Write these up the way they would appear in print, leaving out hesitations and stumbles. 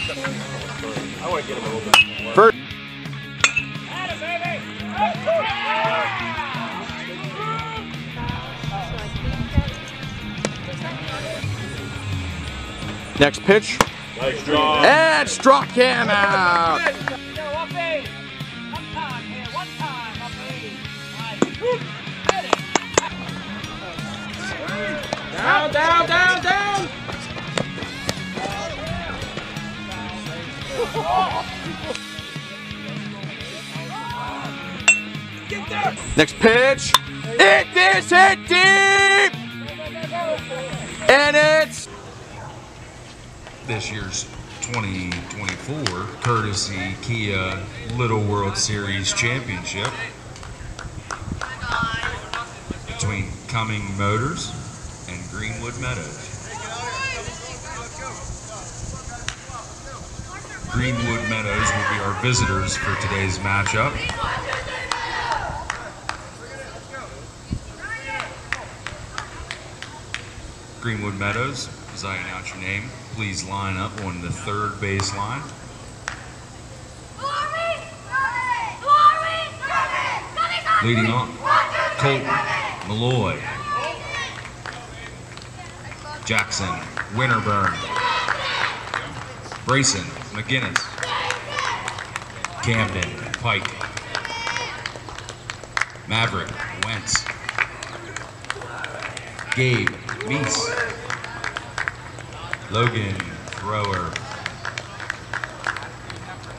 I want to get him a little bit more. First. Next pitch. Nice draw. And struck him out. Down, down, down, down. Next pitch. It is hit deep. And it's this year's 2024 courtesy Kia Little World Series Championship between Cumming Motors and Greenwood Meadows. Greenwood Meadows will be our visitors for today's matchup. Greenwood Meadows, as I announce your name, please line up on the third base line. Leading on, Colton Malloy, Jackson Winterburn, Brayson McGinnis, Camden Pike, Maverick Wentz, Gabe Meese, Logan Thrower,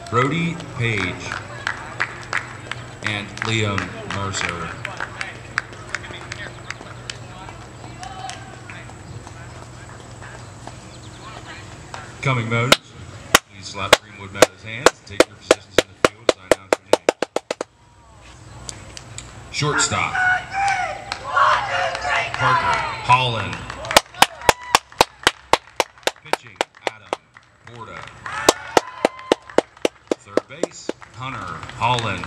Brody Page, and Liam Mercer. Cumming Motors, please slap Greenwood Meadows' hands and take your positions in the field as I announce your names. Shortstop, Parker Holland. Pitching, Adam Borda. Third base, Hunter Holland.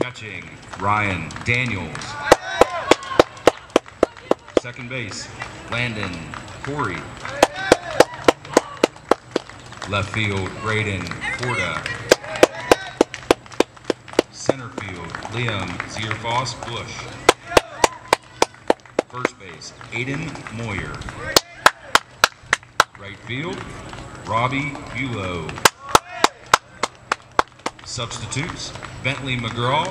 Catching, Ryan Daniels. Second base, Landon Corey. Left field, Braden Porta. Center field, Liam Zierfoss Bush. First base, Aiden Moyer. Right field, Robbie Bulow. Substitutes, Bentley McGraw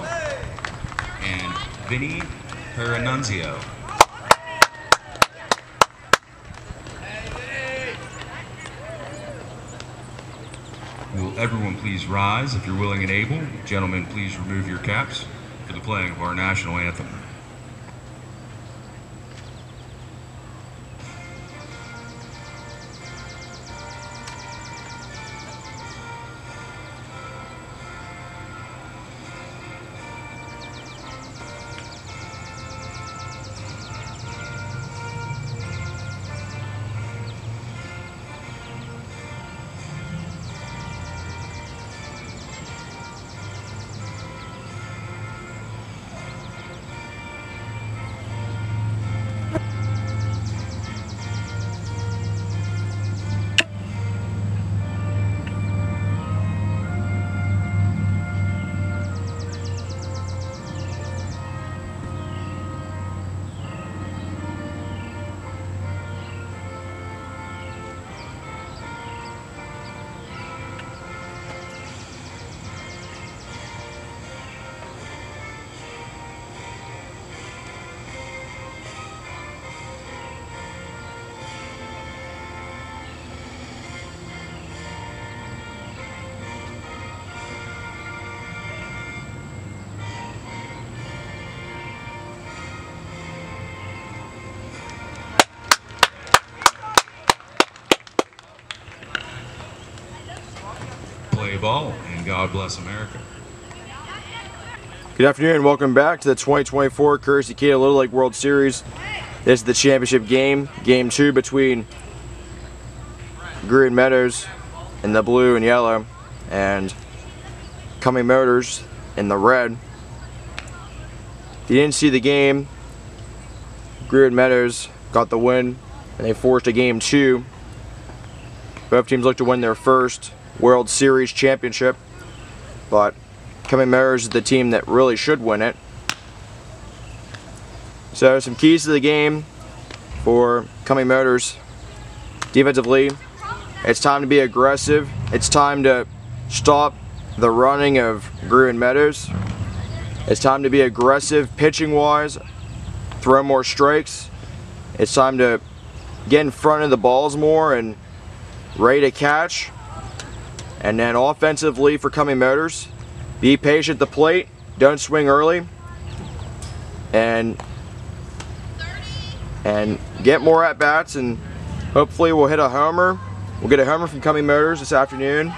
and Vinny Peranunzio. Will everyone please rise if you're willing and able? Gentlemen, please remove your caps for the playing of our national anthem. Play ball, and God bless America. Good afternoon and welcome back to the 2024 Courtesy Kia Little League World Series. This is the championship game, Game 2 between Green Meadows in the blue and yellow and Cumming Motors in the red. If you didn't see the game, Green Meadows got the win and they forced a Game 2 Both teams look to win their first World Series championship, but Cumming Meadows is the team that really should win it. So some keys to the game for Cumming Meadows. Defensively, it's time to be aggressive. It's time to stop the running of Greenwood Meadows. It's time to be aggressive pitching wise, throw more strikes. It's time to get in front of the balls more and ready to catch. And then offensively for Cumming Meadows, be patient at the plate, don't swing early, and get more at bats, and hopefully we'll hit a homer. We'll get a homer from Cumming Meadows this afternoon.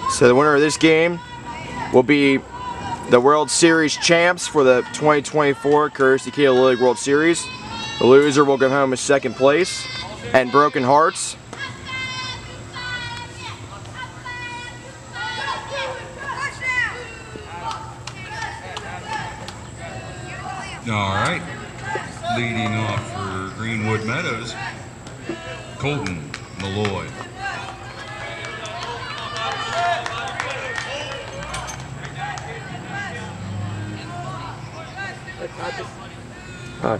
So the winner of this game will be the World Series champs for the 2024 Courtesy Kia League World Series. The loser will go home with second place and broken hearts. All right. Leading off for Greenwood Meadows, Colton Malloy. Hi.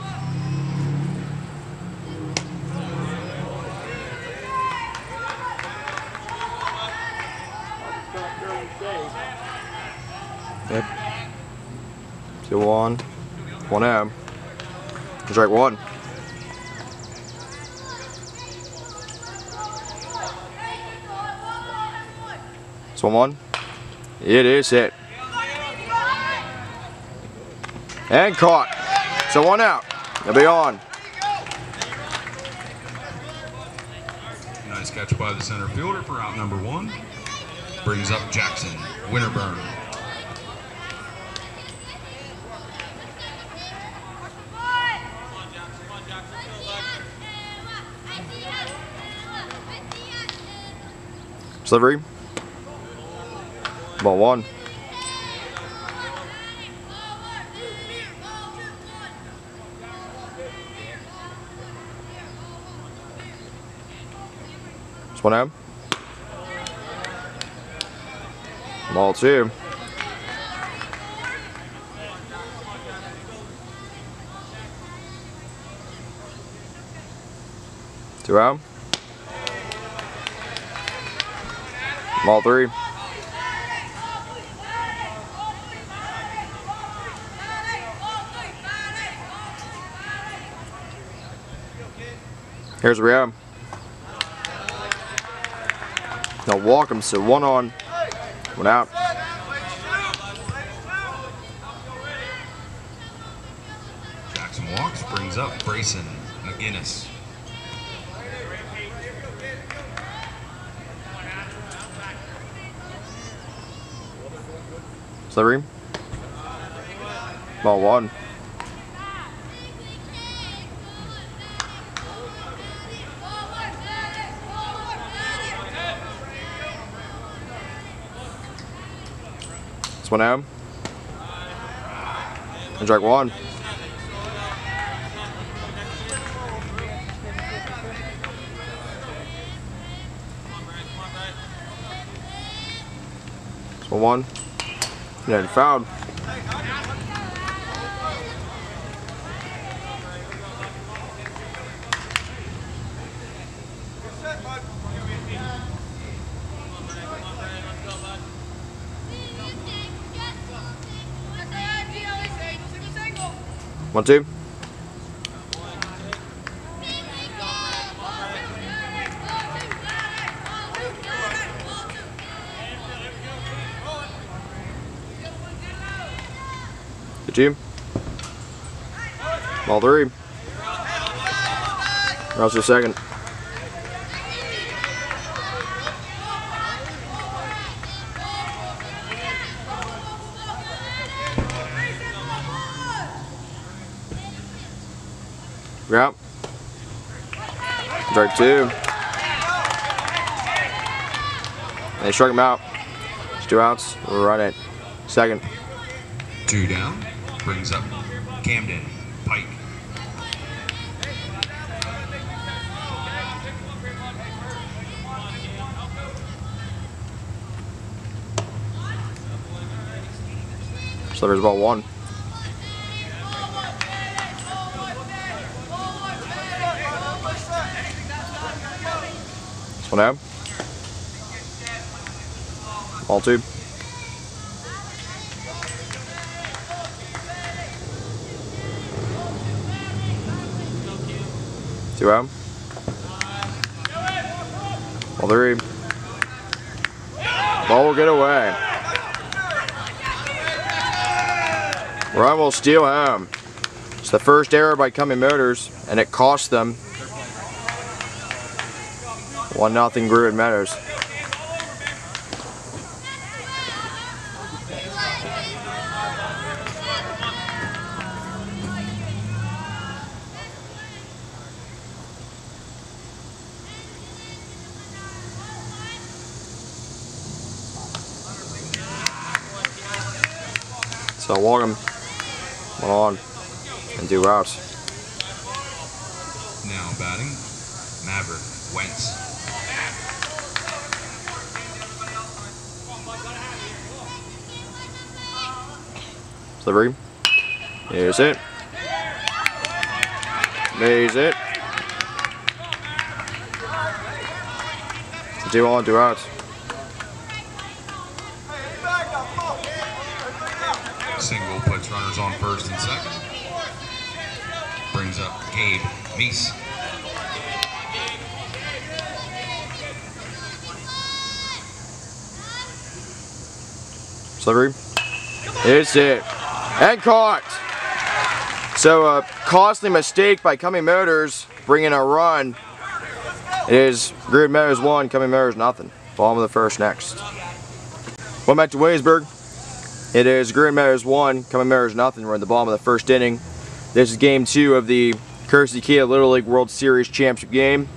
Yep. 2-1. 1-0. Strike one. It's 1-1. It is hit. And caught. So 1 out. They'll be on. Nice catch by the center fielder for out number 1. Brings up Jackson Winterburn. Delivery. Ball 1. It's 1-0. Ball 2. Two out. Ball 3. Here's Rio. Now walk him, so 1 on, 1 out. Jackson walks, brings up Brayson McGinnis. Delivery. Ball 1. It's 1 out. And strike 1. It's 1-1. Yeah, he fouled. One, two. Good team. Ball 3. Rouse to second. Grab. Strike 2. They struck him out. It's 2 outs. We'll run it. Second. 2 down. Brings up Camden. Pike. Slivers ball 1. This one out. Ball 2. Two out. Ball 3. Ball will get away. Run will steal home. It's the first error by Cumming Motors, and it cost them 1-0 Greenwood Meadows. So walk him, 1 on, and 2 outs. Now batting, Maverick Wentz. Delivery. Here's it. There's it. 2 on, 2 outs. Single puts runners on first and second. Brings up Gabe Meese. Delivery. It's it. And caught. So a costly mistake by Cumming Motors, bringing a run. It is Greenwood Meadows 1, Cumming Motors nothing. Bottom of the first next. One back to Williamsburg. It is Greenwood Meadows 1, Cumming Motors nothing. We're in the bottom of the first inning. This is game 2 of the Courtesy Kia Little League World Series Championship game.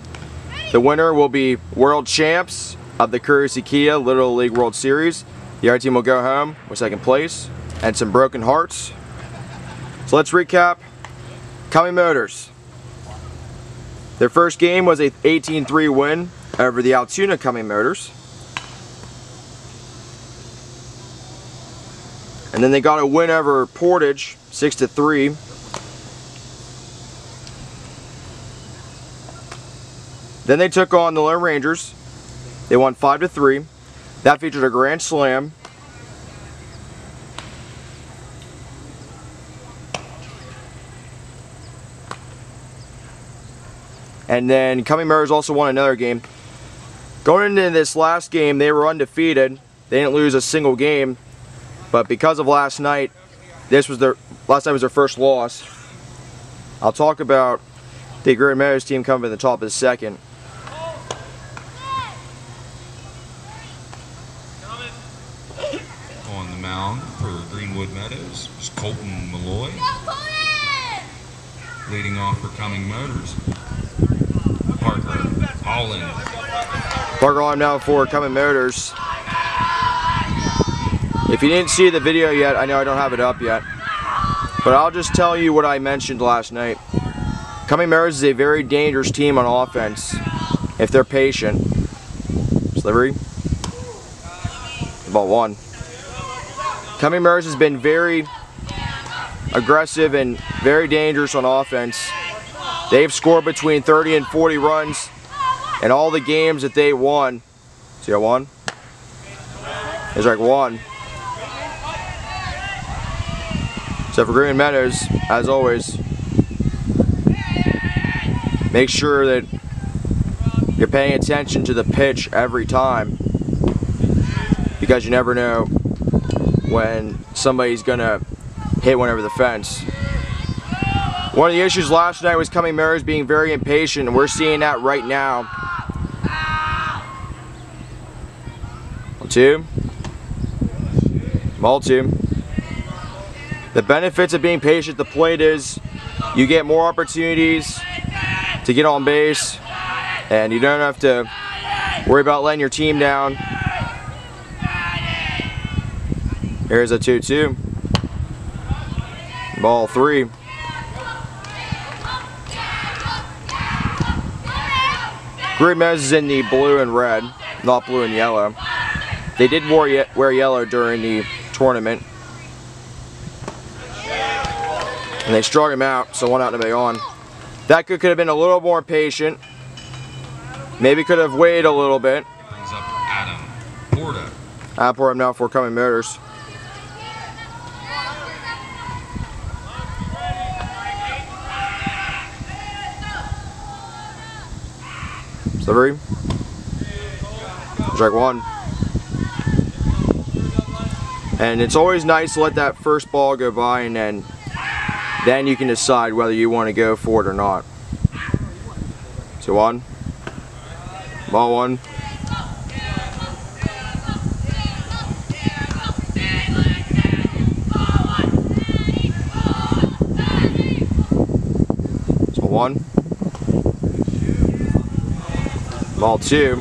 The winner will be world champs of the Courtesy Kia Little League World Series. The other team will go home with second place and some broken hearts. So let's recap. Cumming Motors. Their first game was a 18-3 win over the Altoona Cumming Motors. And then they got a win over Portage, 6-3. Then they took on the Lone Rangers. They won 5-3. That featured a grand slam. And then Cumming Motors also won another game. Going into this last game, they were undefeated. They didn't lose a single game. But because of last night, last night was their first loss. I'll talk about the Greenwood Meadows team coming in the top of the second. On the mound for Greenwood Meadows is Colton Malloy. Leading off for Cumming Motors, Parker Holland. Parker Holland now for Cumming Motors. If you didn't see the video yet, I know I don't have it up yet, but I'll just tell you what I mentioned last night. Cumming Motors is a very dangerous team on offense if they're patient. Delivery. Ball 1. Cumming Motors has been very aggressive and very dangerous on offense. They've scored between 30 and 40 runs in all the games that they won. See a 1? It's like 1. So for Greenwood Meadows, as always, make sure that you're paying attention to the pitch every time, because you never know when somebody's gonna hit hit one over the fence. One of the issues last night was Cumming Meadows being very impatient, and we're seeing that right now. 1-2. Ball 2. The benefits of being patient at the plate is you get more opportunities to get on base, and you don't have to worry about letting your team down. Here's a 2-2. Ball 3. Greenwood is in the blue and red, not blue and yellow. They did wear yellow during the tournament. And they struck him out, so 1 out to be on. That could have been a little more patient. Maybe could have waited a little bit. Brings up Adam Porta. Adam Porta now for Cumming Meadows. Delivery. Strike 1. And it's always nice to let that first ball go by, and then you can decide whether you want to go for it or not. 2-1. Ball 1. So 1. Ball 2.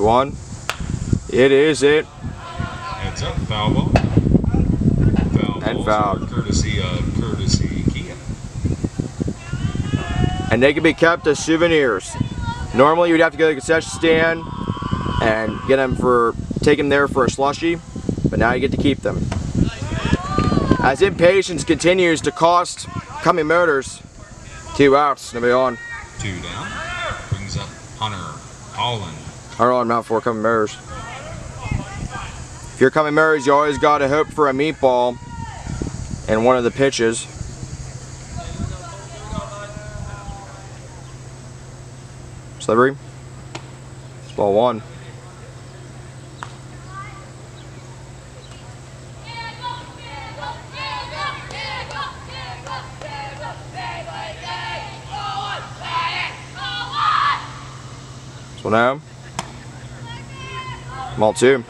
One. It is it. Heads up, foul ball. And fouled. Courtesy Kia. And they can be kept as souvenirs. Normally you'd have to go to the concession stand and take them there for a slushie, but now you get to keep them. As impatience continues to cost Cumming Meadows 2 outs. Nobody on. 2 down. Brings up Hunter Holland. Harlan out for Cumming Meadows. If you're Cumming Meadows, you always got to hope for a meatball in one of the pitches. Delivery. It's ball 1. So now. Ball 2.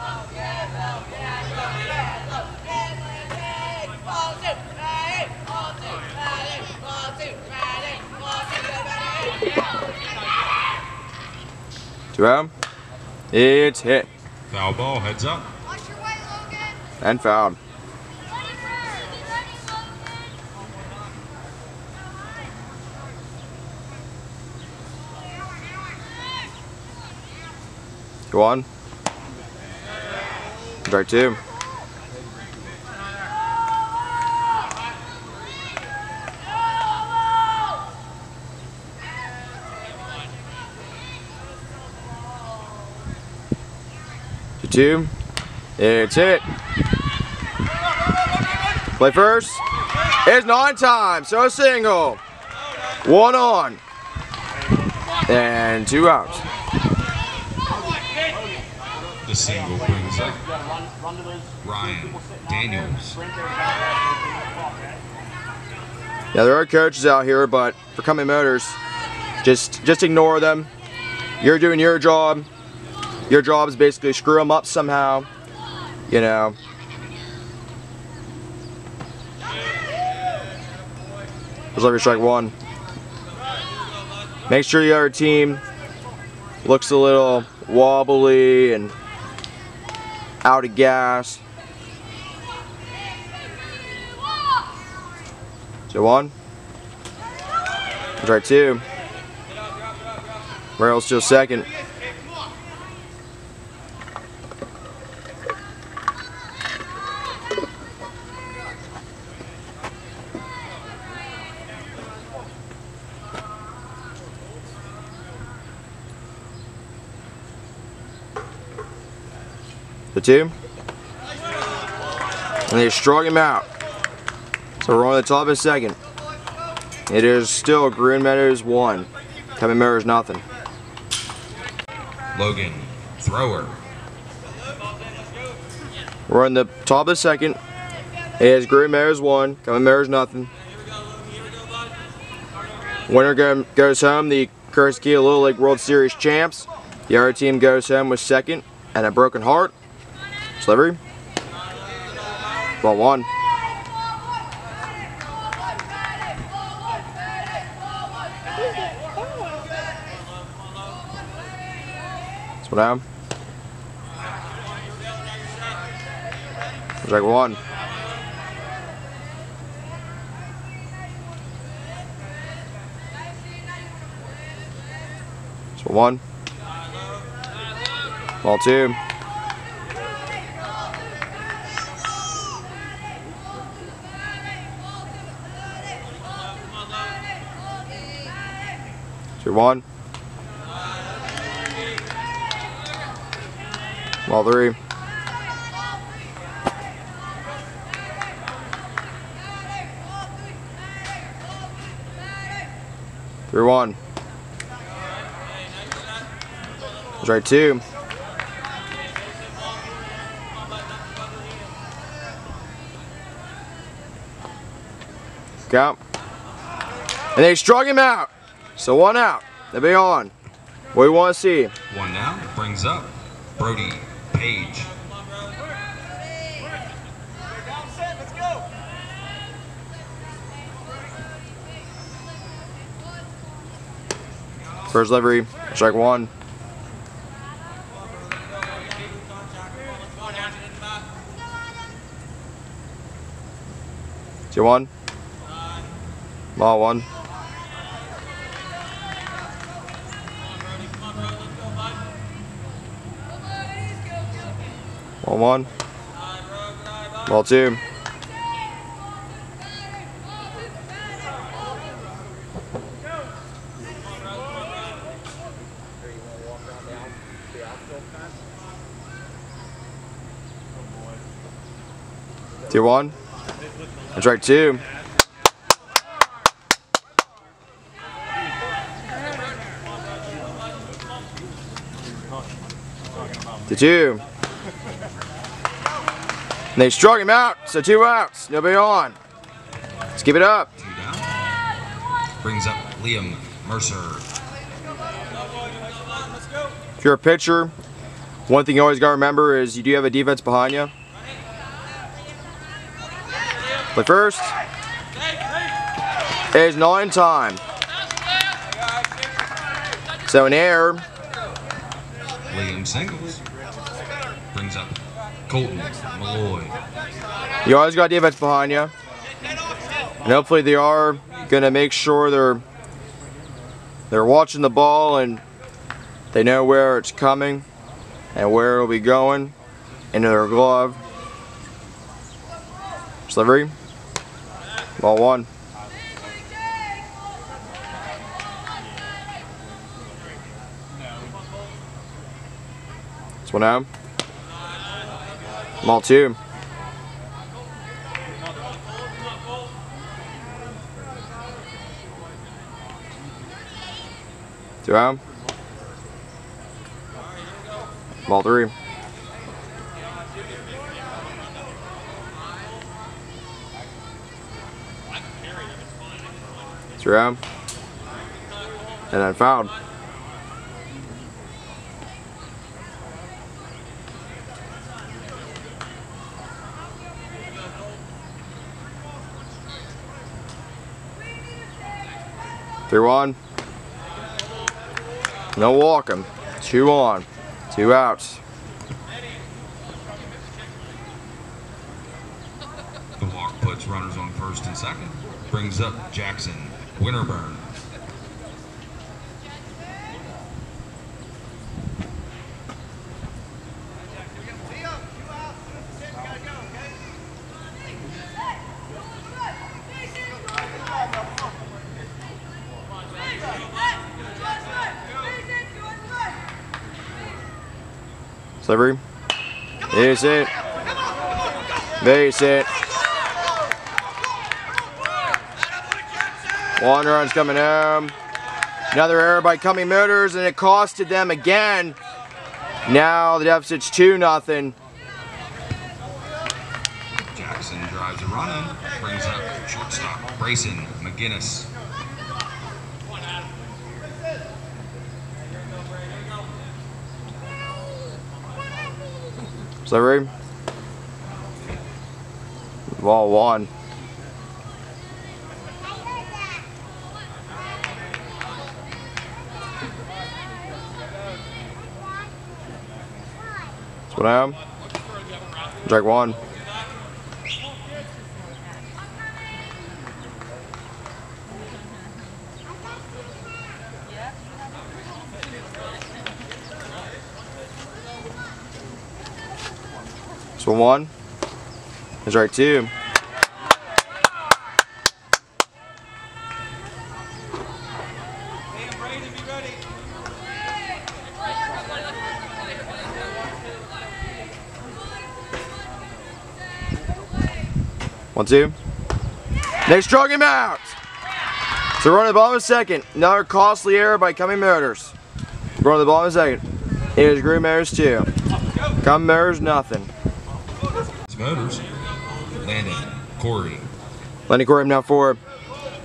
Two out. It's hit. Foul ball, heads up. And fouled. Go on. Strike 2. Two. It's hit. Play first. It's not in time, so a single. 1 on. And 2 outs. The single brings up Ryan Daniels. Yeah, there are coaches out here, but for Cumming Meadows, just ignore them. You're doing your job. Your job is basically screw them up somehow, you know. Delivery strike 1. Make sure the other team looks a little wobbly and out of gas. 2-1. Strike 2. Merrill's still second. The 2. And they struck him out. So we're on the top of the second. It is still Green Meadows 1, Cumming Meadows nothing. Logan, thrower. We're in the top of the second. It is Green Meadows 1, Cumming Meadows nothing. Winner goes home, the Kurski Little League World Series champs. The other team goes home with second and a broken heart. Slivery. Ball 1. That's what happened. Strike 1. So 1. Ball 2. Two 1. Ball 3. Three 1. Strike 2. Count. And they struck him out. So 1 out. They'll be on. What do you want to see? 1 now. Brings up Brody Page. First delivery. Strike 1. Two 1. Ball 1. Ball 1. Ball 2. Two 1. And strike 2. To 2. And they struck him out, so 2 outs. Nobody on. Let's keep it up. 2 down. Brings up Liam Mercer. If you're a pitcher, one thing you always got to remember is you do have a defense behind you. Play first. It is 9 time. So an error. Liam singles. Brings up Colton Malloy. You always got defense behind you. And hopefully they are going to make sure they're watching the ball and they know where it's coming and where it'll be going into their glove. Delivery. Ball 1. This one out. Ball 2. Two out. Ball 3. Three out. And then fouled. Three 1. No walking. 2 on. 2 outs. The walk puts runners on first and second. Brings up Jackson Winterburn. Delivery. There's it. There's it. One run's coming home. Another error by Cumming Meadows, and it costed them again. Now the deficit's 2-0. Jackson drives a run in, brings up shortstop Grayson McGinnis. Delivery. Ball 1. That's what I am. Strike 1. That's 1. Strike 2. One, two. They struck him out. So we're on the bottom of the second. Another costly error by Cumming Meadows. We're on the bottom of the second. It is Green Meadows 2. Cumming Meadows nothing. Motors. Landon Corey. Landon Corey now 4.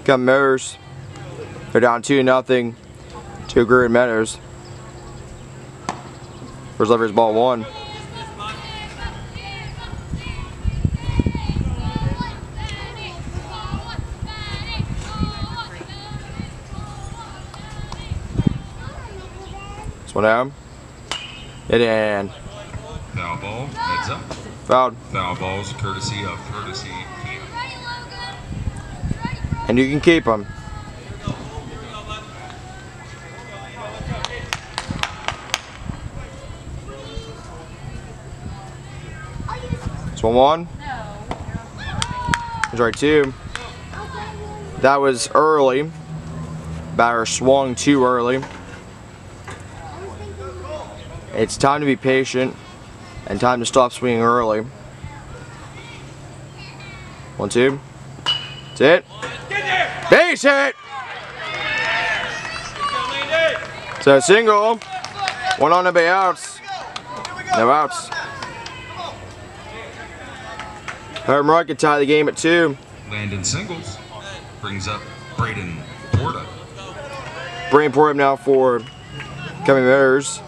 Cumming Meadows. They're down 2-0 to Green Meadows. First lever is ball 1. This one down. It in. Foul ball. Heads up. Fouled. Foul balls courtesy of Courtesy Camp. And you can keep them. This one. Strike 2. That was early. Batter swung too early. It's time to be patient and time to stop swinging early. 1, 2. That's it. Base hit! So single. 1 on, no outs. No outs. Home run could tie the game at 2. Landon singles. Brings up Braden Porta. Braden Porta now for Cumming Meadows.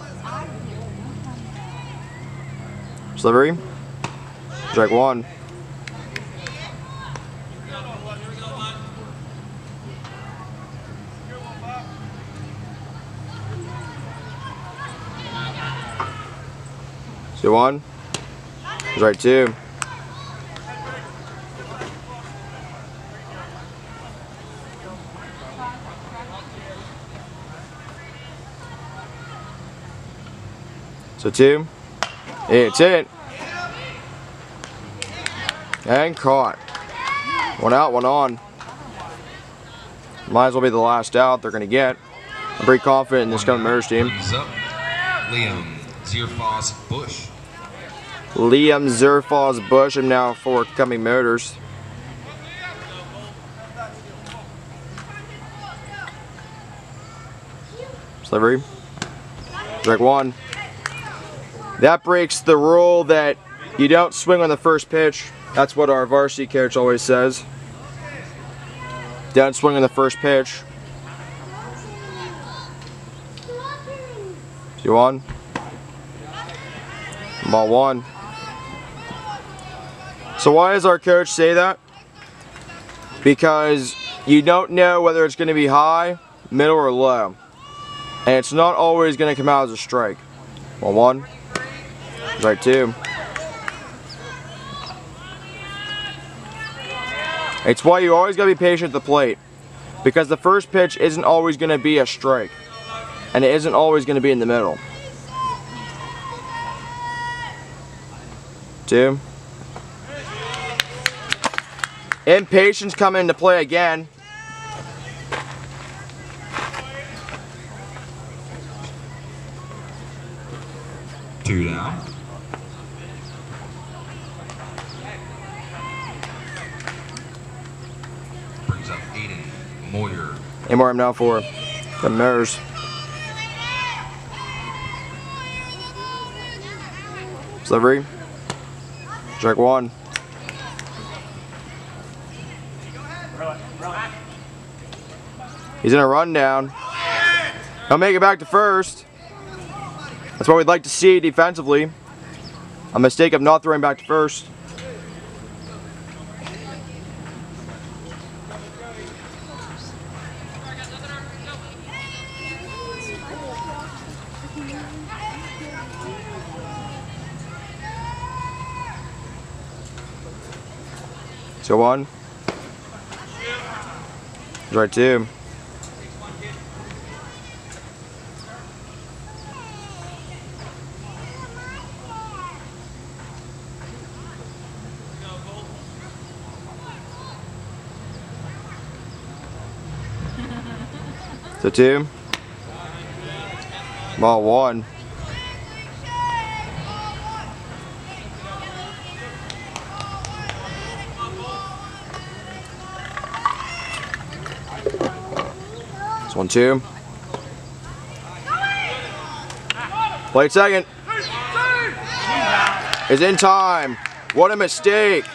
Delivery. Strike 1. So 1. Strike 2. So 2. It's it. And caught. 1 out, 1 on. Might as well be the last out they're going to get. I'm pretty confident in this Cumming Meadows team. Brings up Liam Zierfoss Bush. Liam Zierfoss Bush, and now for Cumming Meadows. Delivery. Strike 1. That breaks the rule that you don't swing on the first pitch. That's what our varsity coach always says. Don't swing on the first pitch. 2-1. Ball 1. So why does our coach say that? Because you don't know whether it's going to be high, middle, or low. And it's not always going to come out as a strike. Ball 1. Strike 2. It's why you always got to be patient at the plate. Because the first pitch isn't always going to be a strike. And it isn't always going to be in the middle. 2. Impatience coming into play again. Two down. Brings up Aiden Moyer. And more now for the Meadows. Delivery. Strike one. He's in a rundown. He'll make it back to first. That's what we'd like to see defensively. A mistake of not throwing back to first. So one. Right two. So two. Ball one. It's 1-2. Play second. Is in time. What a mistake.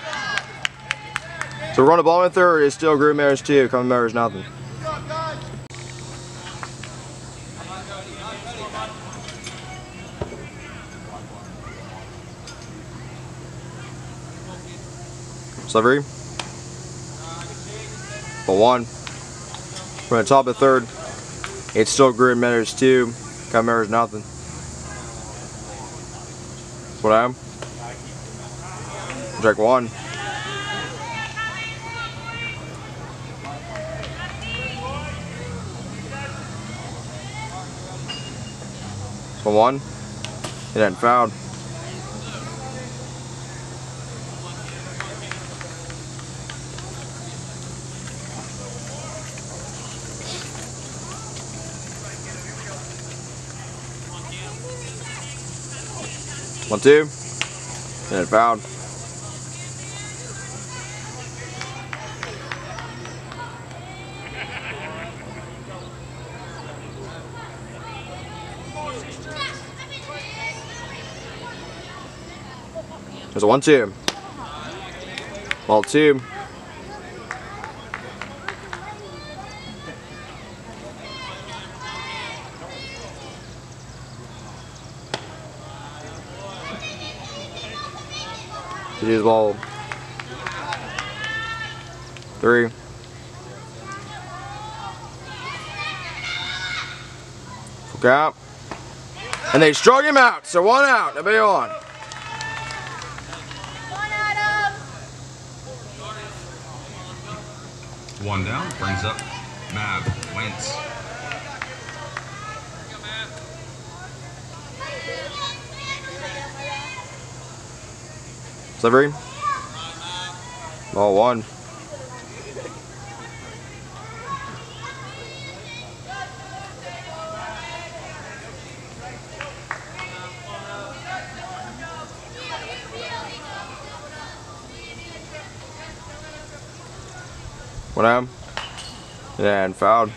So we're going to ball in third. It's still Greenwood Meadows 2. Cumming Meadows nothing. Delivery. Ball one. We're at the top of the third. It's still Greenwood Meadows 2. Cumming Meadows nothing. That's what I am. Strike one. For one. It hadn't fouled. One, two, and it fouled. There's a 1-2. Ball two. Use ball three. Look out. And they struck him out. So one out. Nobody on. One down. Brings up Mav Wentz. Delivery. Ball one. One out. And fouled.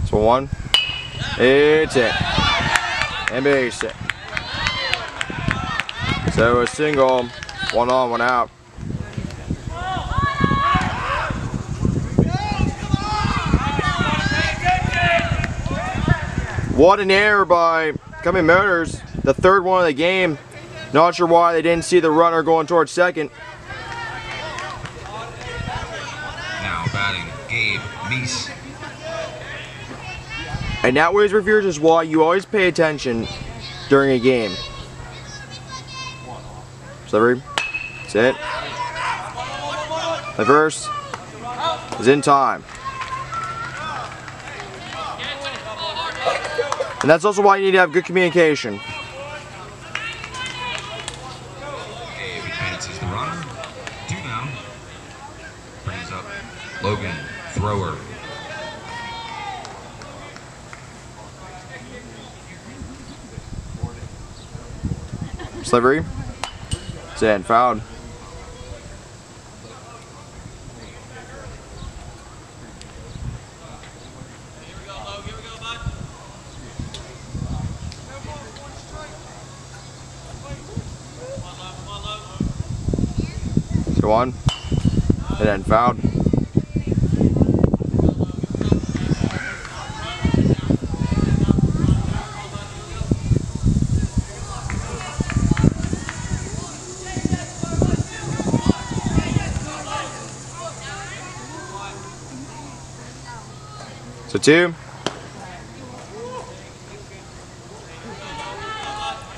So one. It's it. And base it. So a single. One on, one out. What an error by Cumming Meadows. The third one of the game. Not sure why they didn't see the runner going towards second. Now batting Gabe Meese. And that always reveals why you always pay attention during a game. Delivery. That's it. The first is in time. And that's also why you need to have good communication. Gabe advances the runner. Two down. Brings up Logan, thrower. Slivery. And fouled. Go on. And then fouled. So 2.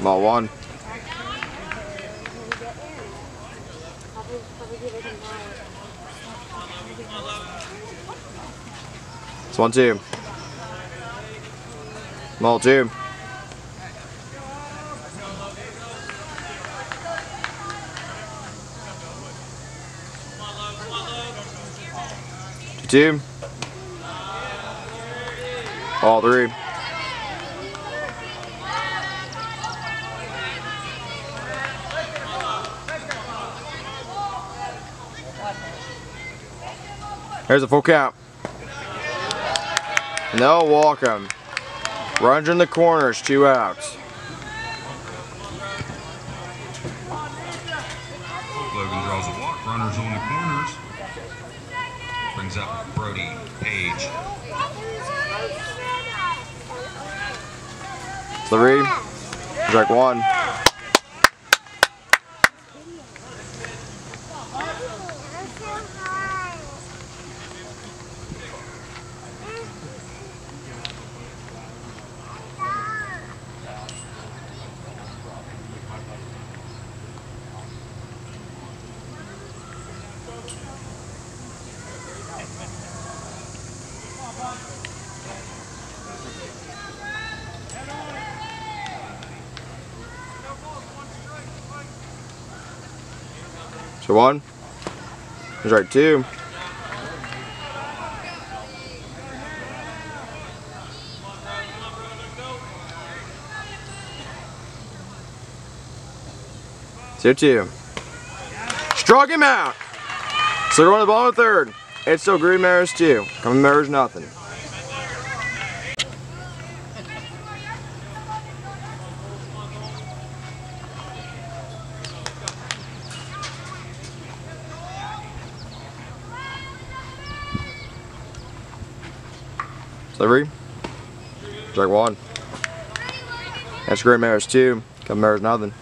Ball 1. It's 1-2. Ball 2. Two. All 3. There's a full count. No walk 'em. Runs in the corners, 2 outs. Logan draws a walk. Runners on the corners. Brings up Brody Page. Slivery. Strike 1. So 1. Strike 2. So 2. Struck him out. So they're going to the bottom of the 3rd. It's still Green Meadows 2. Cumming Meadows nothing. Slivery. Strike 1. That's Green Meadows 2. Cumming Meadows nothing.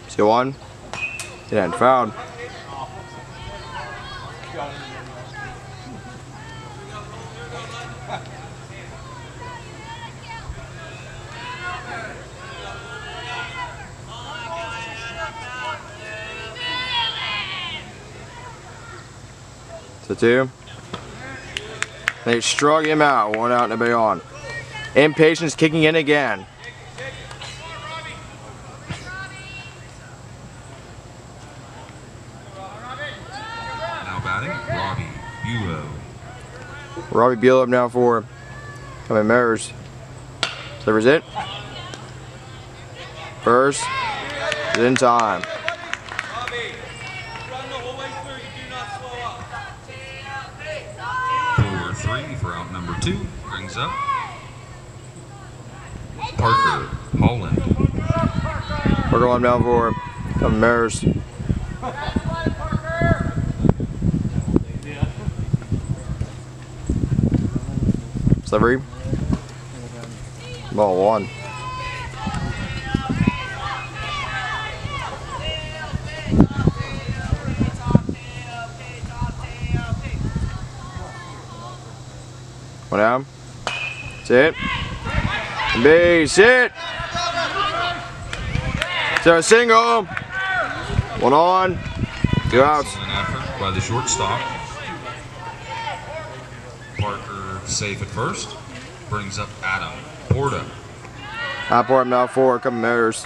So 1. It hadn't fouled. So 2. They struck him out. 1 out, nobody on. Impatience kicking in again. Robbie Bueller up now for Cumming Meadows. Delivers it. First is in time. 4-3 for out number 2. Brings up Parker Holland. Parker Holland down for Cumming Meadows. Slivery. Ball 1. One down. Sit. Base hit. So a single. 1 on. 2 outs. Excellent effort by the shortstop. Parker safe at first. Brings up Adam Porta. High part now for Cumming Meadows.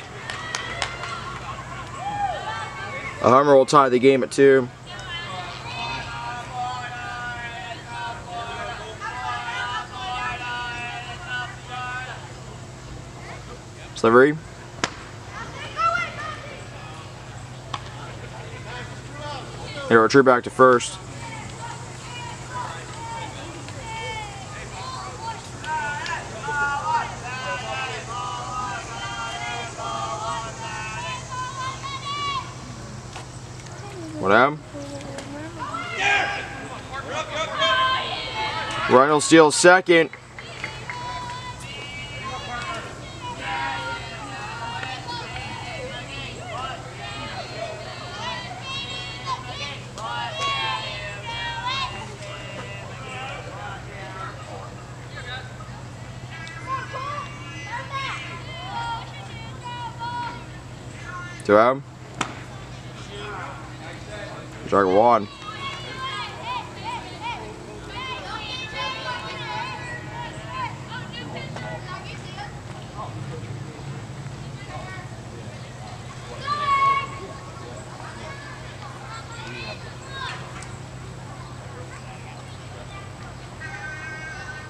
A homer will tie the game at 2. Delivery. Here, retreat back to first. What happened? Reynolds steals second. To him. Strike 1.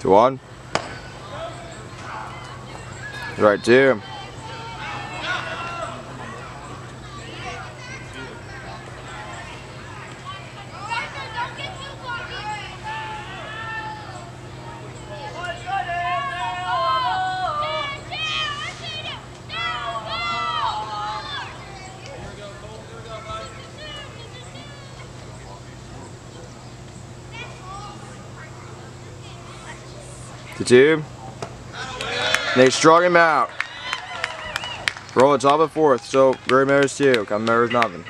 To 1. Strike 2. To 2. They struck him out. Roll the top of 4th, so Greenwood Meadows 2, Cumming Meadows nothing.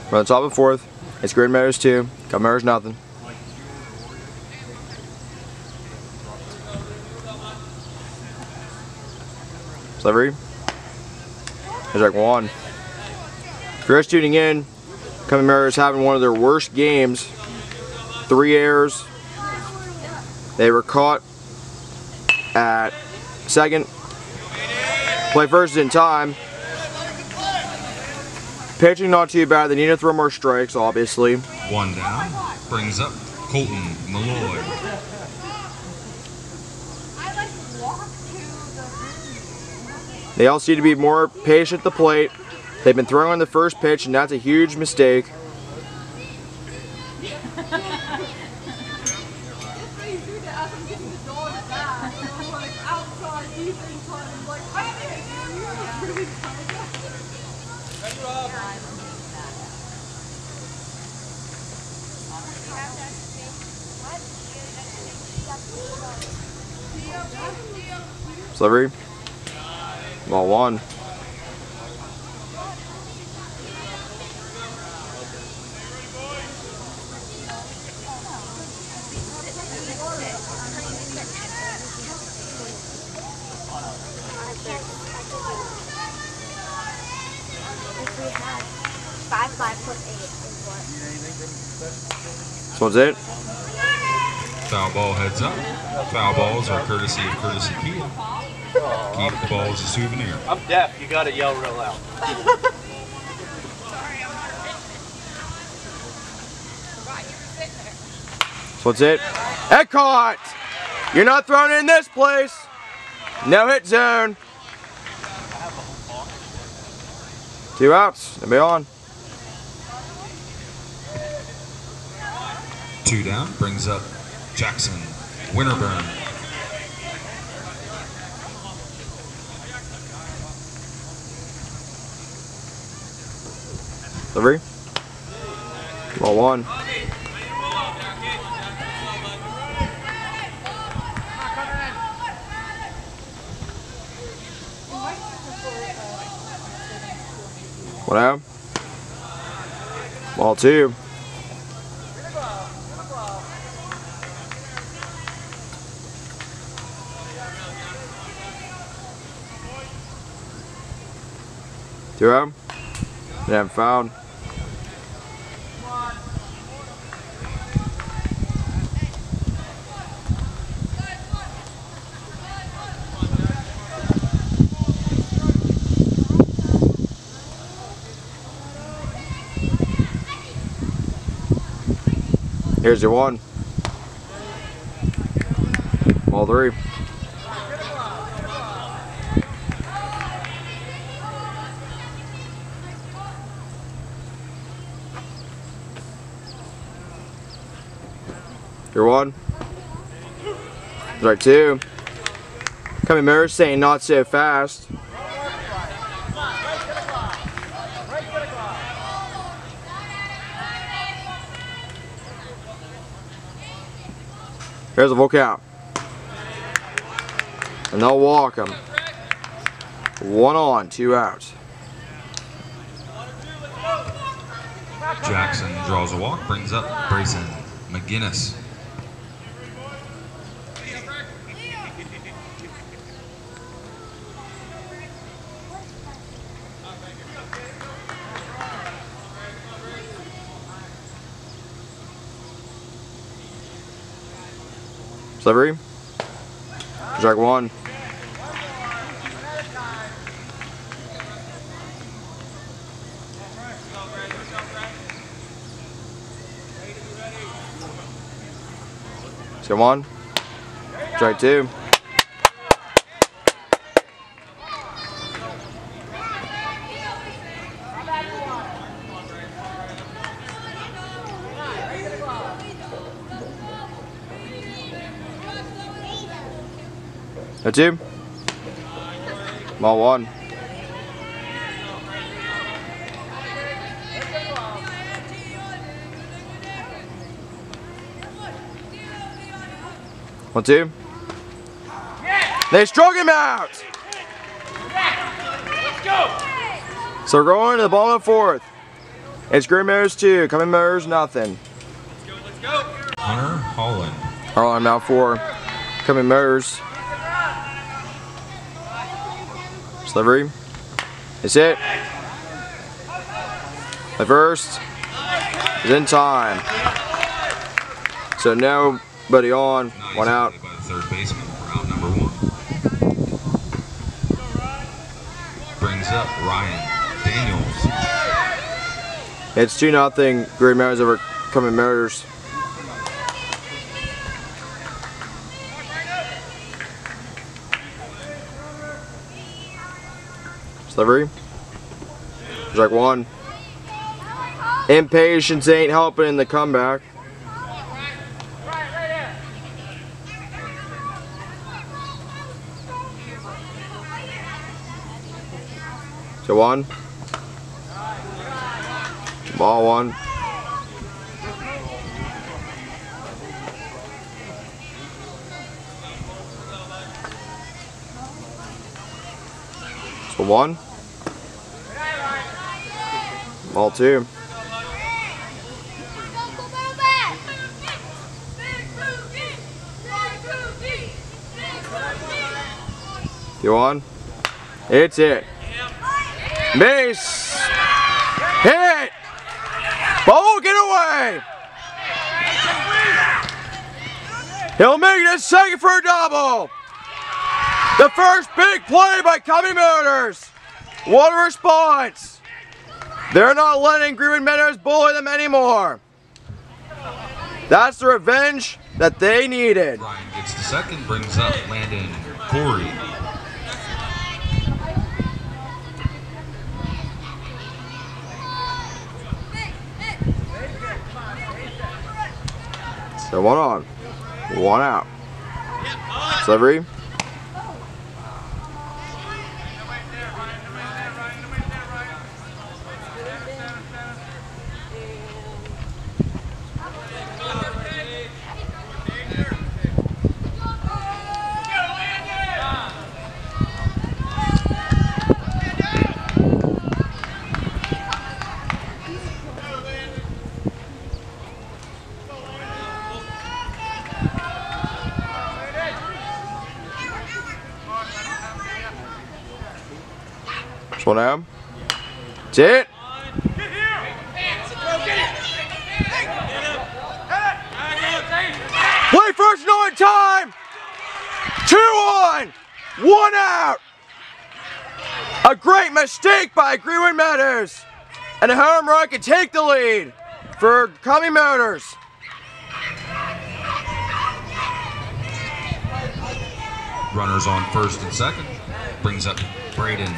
From the top of 4th, it's Greenwood Meadows 2, Cumming Meadows nothing. Delivery. Strike 1. If you're just tuning in, Cumming Meadows having one of their worst games. 3 errors. They were caught at second. Play first in time. Pitching not too bad. They need to throw more strikes, obviously. 1 down. Brings up Colton Malloy. They all seem to be more patient at the plate. They've been throwing on the first pitch, and that's a huge mistake. Delivery. Ball 1. This one's it. Foul ball heads up. Foul balls are courtesy of Courtesy Kia. Keep the ball as a souvenir. I'm deaf. You gotta yell real loud. So what's it? Head caught! You're not throwing it in this place! No hit zone. 2 outs. They'll be on. 2 down. Brings up Jackson Winterburn. Delivery. Ball 1. What happened? Ball 2. Two out. They haven't fouled. Here's your 1. Ball 3. Your 1. Strike 2. Cumming Meadows saying not so fast. Here's a full count. And they'll walk him. 1 on, 2 out. Jackson draws a walk, brings up Brayson McGinnis. Delivery. Strike 1. So 1. Strike 2. No 2. Ball 1. One, 2. They struck him out. So we're going to the bottom of the 4th. It's Meadows 2, Cumming Meadows nothing. Hunter Holland. Harlan now 4, Cumming Meadows. Delivery. It's it. The first is in time. So nobody on, 1 out. By the third baseman for out number 1. Brings up Ryan Daniels. It's 2-0 Green Meadows over Cumming Meadows. Delivery. Strike 1. Impatience ain't helping in the comeback. So 1. Ball 1. So 1. Ball 2. You on? It's it. Base. Hit. Ball, get away. He'll make it a second for a double. The first big play by Cumming Meadows. What a response. They're not letting Greenwood Meadows bully them anymore. That's the revenge that they needed. Ryan gets the second, brings up Landon Corey. So 1 on, 1 out. Delivery. One out. That's it. Play first, no in time. 2 on, 1 out. A great mistake by Greenwood Meadows, and a home run can take the lead for Cumming Meadows. Runners on first and second. Brings up Braden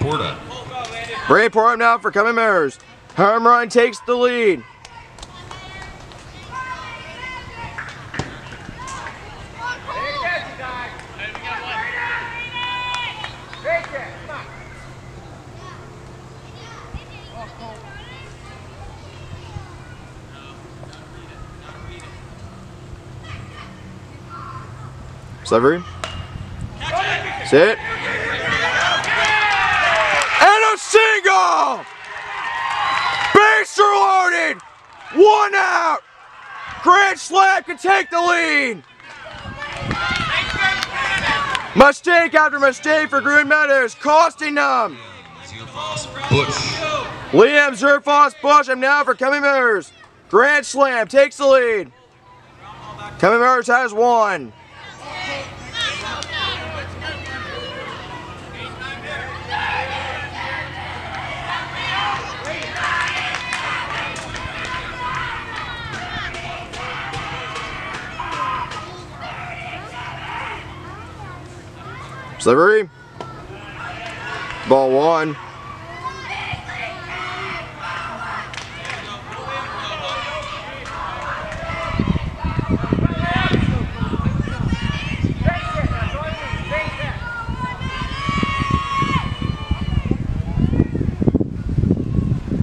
Porta. Braden Porta now for Cumming Meadows. Home run takes the lead. Delivery. Sit. And a single! Bases are loaded! 1 out! Grand Slam can take the lead! Mistake after mistake for Greenwood Meadows, costing them! Liam Zerfoss Bush, I'm now for Cumming Meadows. Grand Slam takes the lead. Cumming Meadows has one. Delivery. Ball one.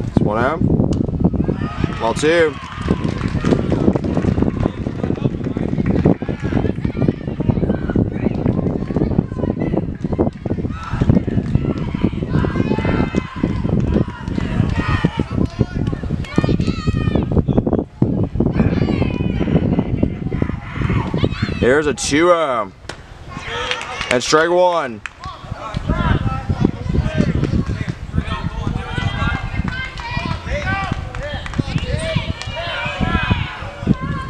It's 1 out. Ball two. Here's a 2-0. And strike one.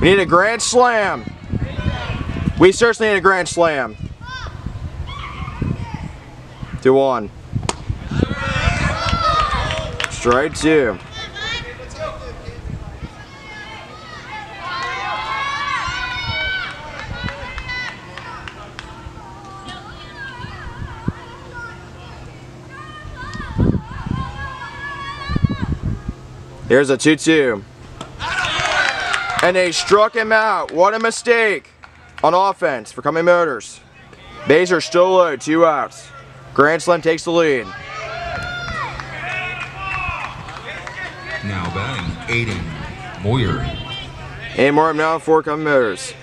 We need a grand slam. We certainly need a grand slam. 2-1. Strike two. Here's a 2-2. And they struck him out. What a mistake on offense for Cumming Meadows. Bases are still low, 2 outs. Grand Slam takes the lead. Now batting, Aiden Moyer. Aiden Moyer now for Cumming Meadows.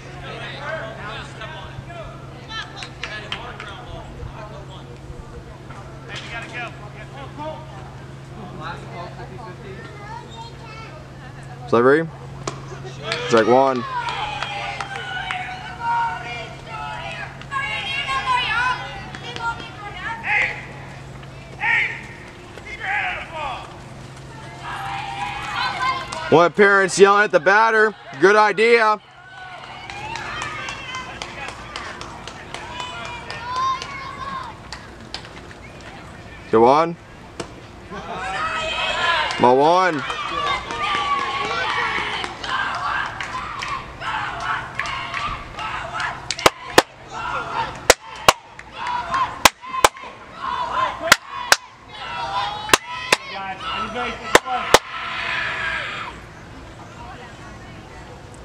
Delivery. Strike one. One appearance yelling at the batter. Good idea. Go on. Ball one.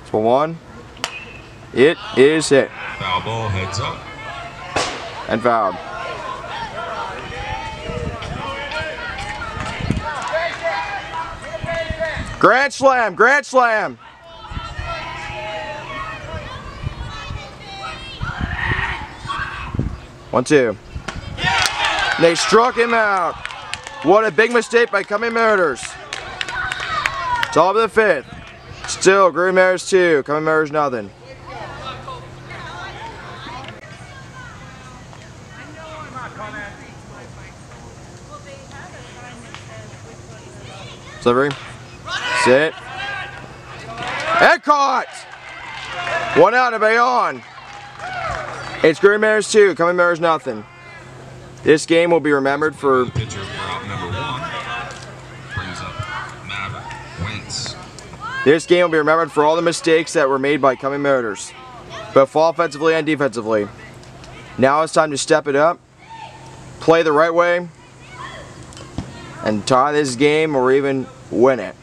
For one, it is hit. Foul ball, heads up. And fouled. Grand slam, grand slam. One, two. They struck him out. What a big mistake by Cumming Meadows. Top of the fifth. Still, Greenwood Meadows 2, Cumming Meadows nothing. Delivery. Sit. And caught! 1 out of Bayon. It's Greenwood Meadows 2, Cumming Meadows nothing. This game will be remembered for... Pitcher for out number 1. Brings up Maverick Wentz. This game will be remembered for all the mistakes that were made by Cumming Meadows, both offensively and defensively. Now it's time to step it up, play the right way, and tie this game or even win it.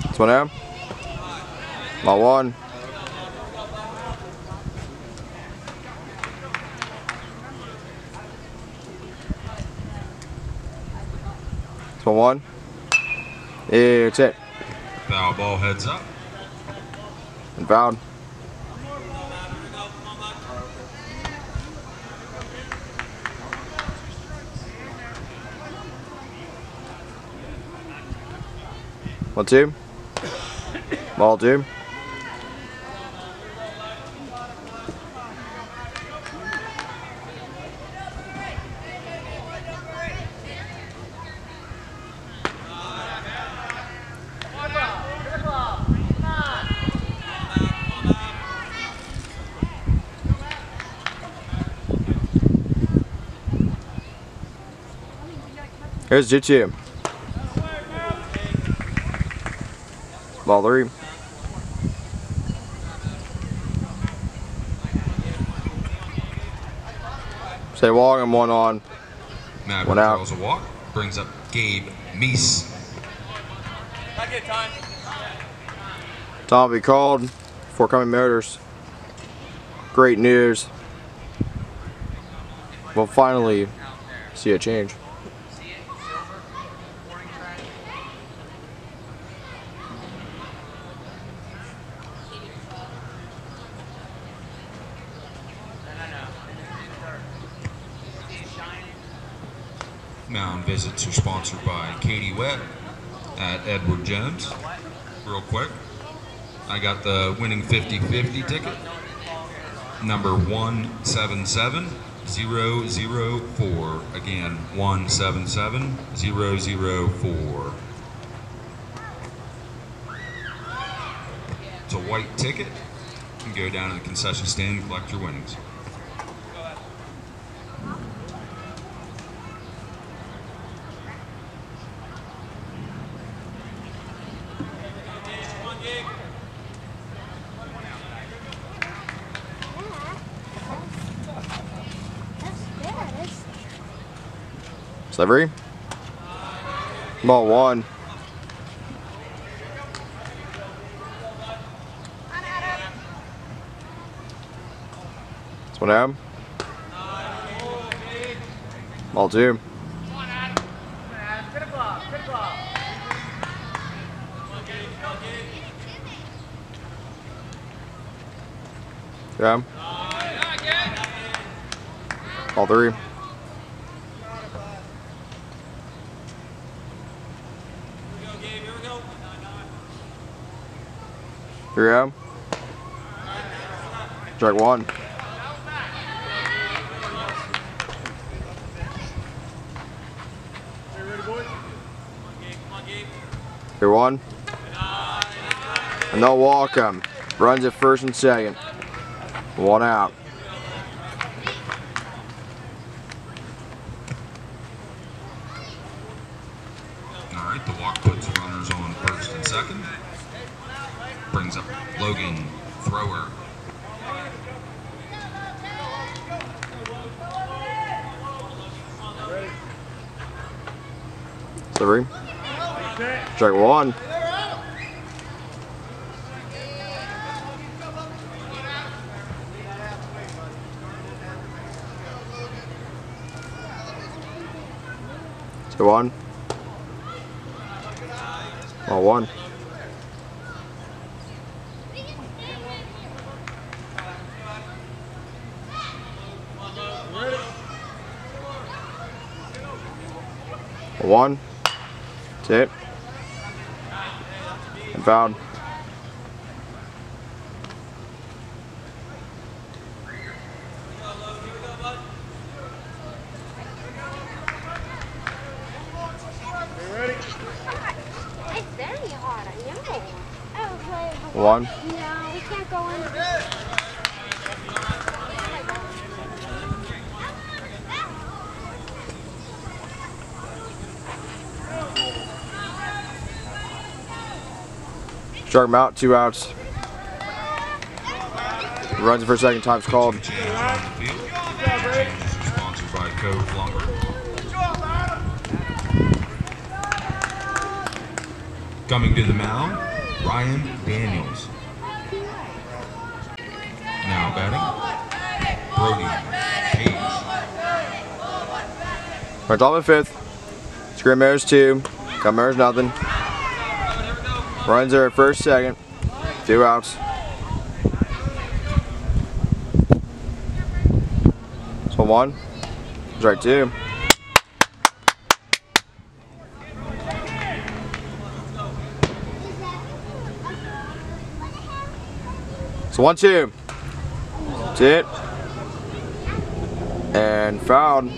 This one out. Ball one. This one. Yeah, that's it. Foul ball, heads up. And fouled. One, two. Ball two. Here's 2-2. Ball three. Stay walk and one on. Maverick One out. draws a walk, brings up Gabe Meese. Time will be called for Cumming Meadows. Great news. We'll finally see a change. Mound visits are sponsored by Katie Webb at Edward Jones. Real quick, I got the winning 50-50 ticket, number 177004. Again, 177004. It's a white ticket. You can go down to the concession stand and collect your winnings. Slivery. Ball one. This one out. Ball two. Yeah. Ball three. Here we go. Strike one. Here one. And they'll walk him. Runs at first and second. One out. All right, the walk puts runners on first and second. Brings up Logan Thrower. Slivery. Strike one. Two one. Ball one. One. That's it. And fouled. It's very hot, I know. One. No, we can't go in. Strike him out, 2 outs. Runs it for a second, time's called. Changes on the field. Changes are sponsored by Cove Lumber. Coming to the mound, Ryan Daniels. Now batting, Brody Page. Right, top of the 5th. Scream Meadows 2. Cumming Meadows nothing. Runs there at first, second. 2 outs. So 1. Strike 2. So 1-2. That's it. And fouled.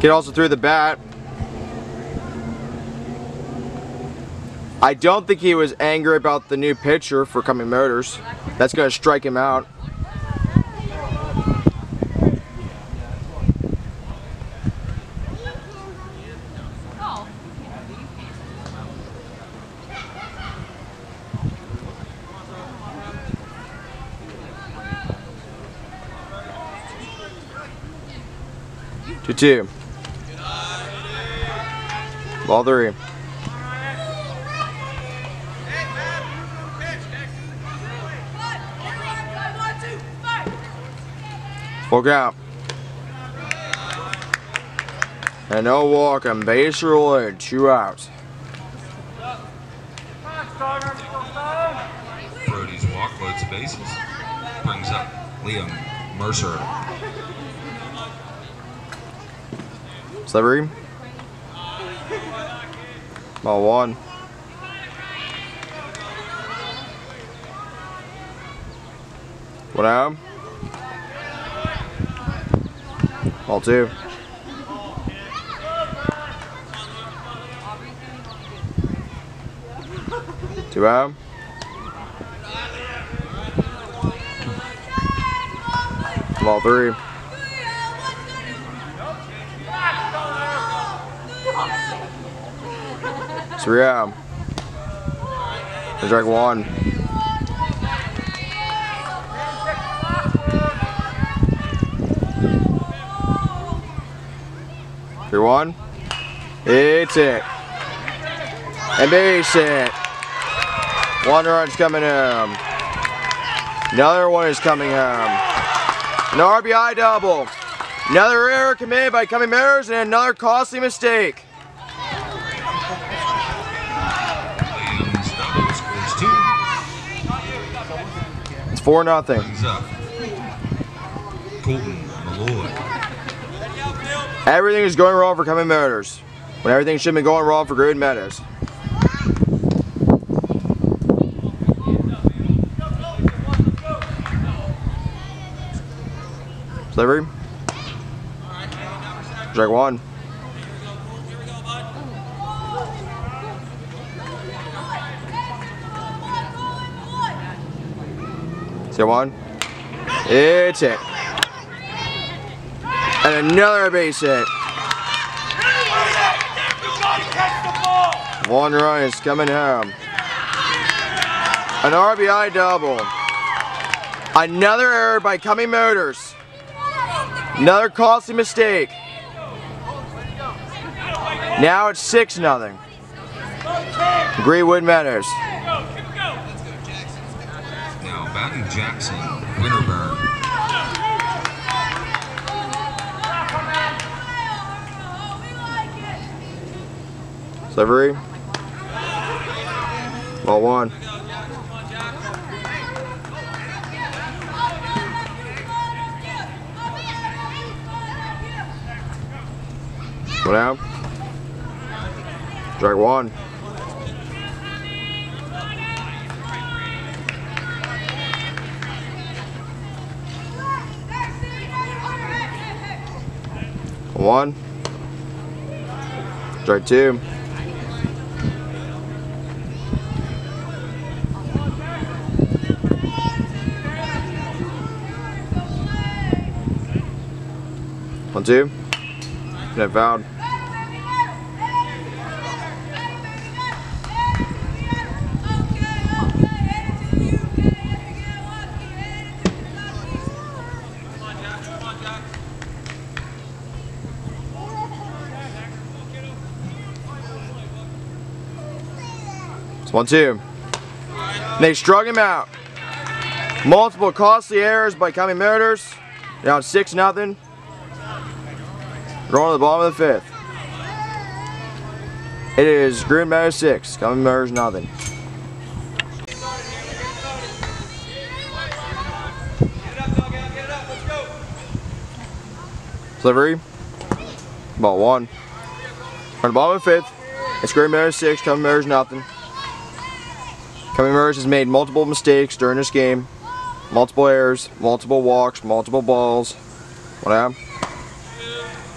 Kid also threw the bat. I don't think he was angry about the new pitcher for Cumming Meadows. That's going to strike him out. Two. Ball 3. Full count. And no walk and base rule and 2 outs. Brody's walk loads the bases. Brings up Liam Mercer. Slivery. Ball 1. One out. Ball 2. Two out. Ball 3. Three out. Strike 1. Three 1. It's it. And base hit. 1 run's coming home. Another one is coming home. An RBI double. Another error committed by Cumming Meadows and another costly mistake. It's 4-0. Brings up Colton Malloy. Everything is going wrong for Cumming Meadows when everything should be going wrong for Greenwood Meadows. Delivery. Strike 1. Still 1. It's hit. And another base hit. 1 run is coming home. An RBI double. Another error by Cumming Meadows. Another costly mistake. Now it's 6-0. Greenwood Meadows. Now batting Jackson Winterburn. Delivery. Ball 1. One out. Strike 1. One. Strike 2. One, 2. Net fouled. It's 1-2. They strung him out. Multiple costly errors by Cumming Meadows. Down 6-0. Going to the bottom of the 5th. It is Greenwood 6, Cumming Meadows nothing. Delivery. Ball 1. On the bottom of the 5th. It's Greenwood 6, Cumming Meadows nothing. Cumming Meadows has made multiple mistakes during this game. Multiple errors, multiple walks, multiple balls. Whatever.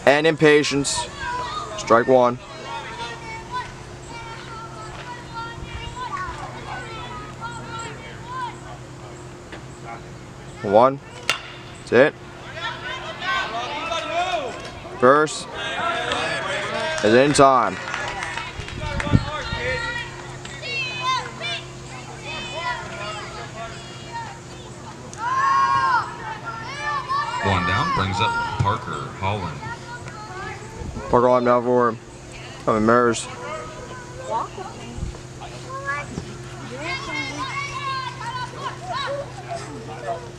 And impatience. Strike 1. One. That's it. First is in time. One down brings up Parker Holland. Parker Holland now for Cumming Meadows.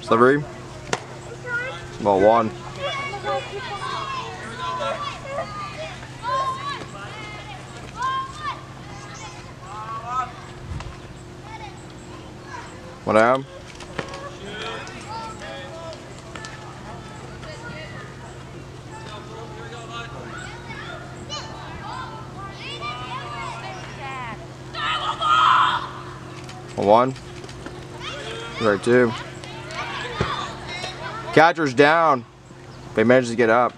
Delivery. Ball 1. One out. One. Right 2. Catcher's down. They managed to get up.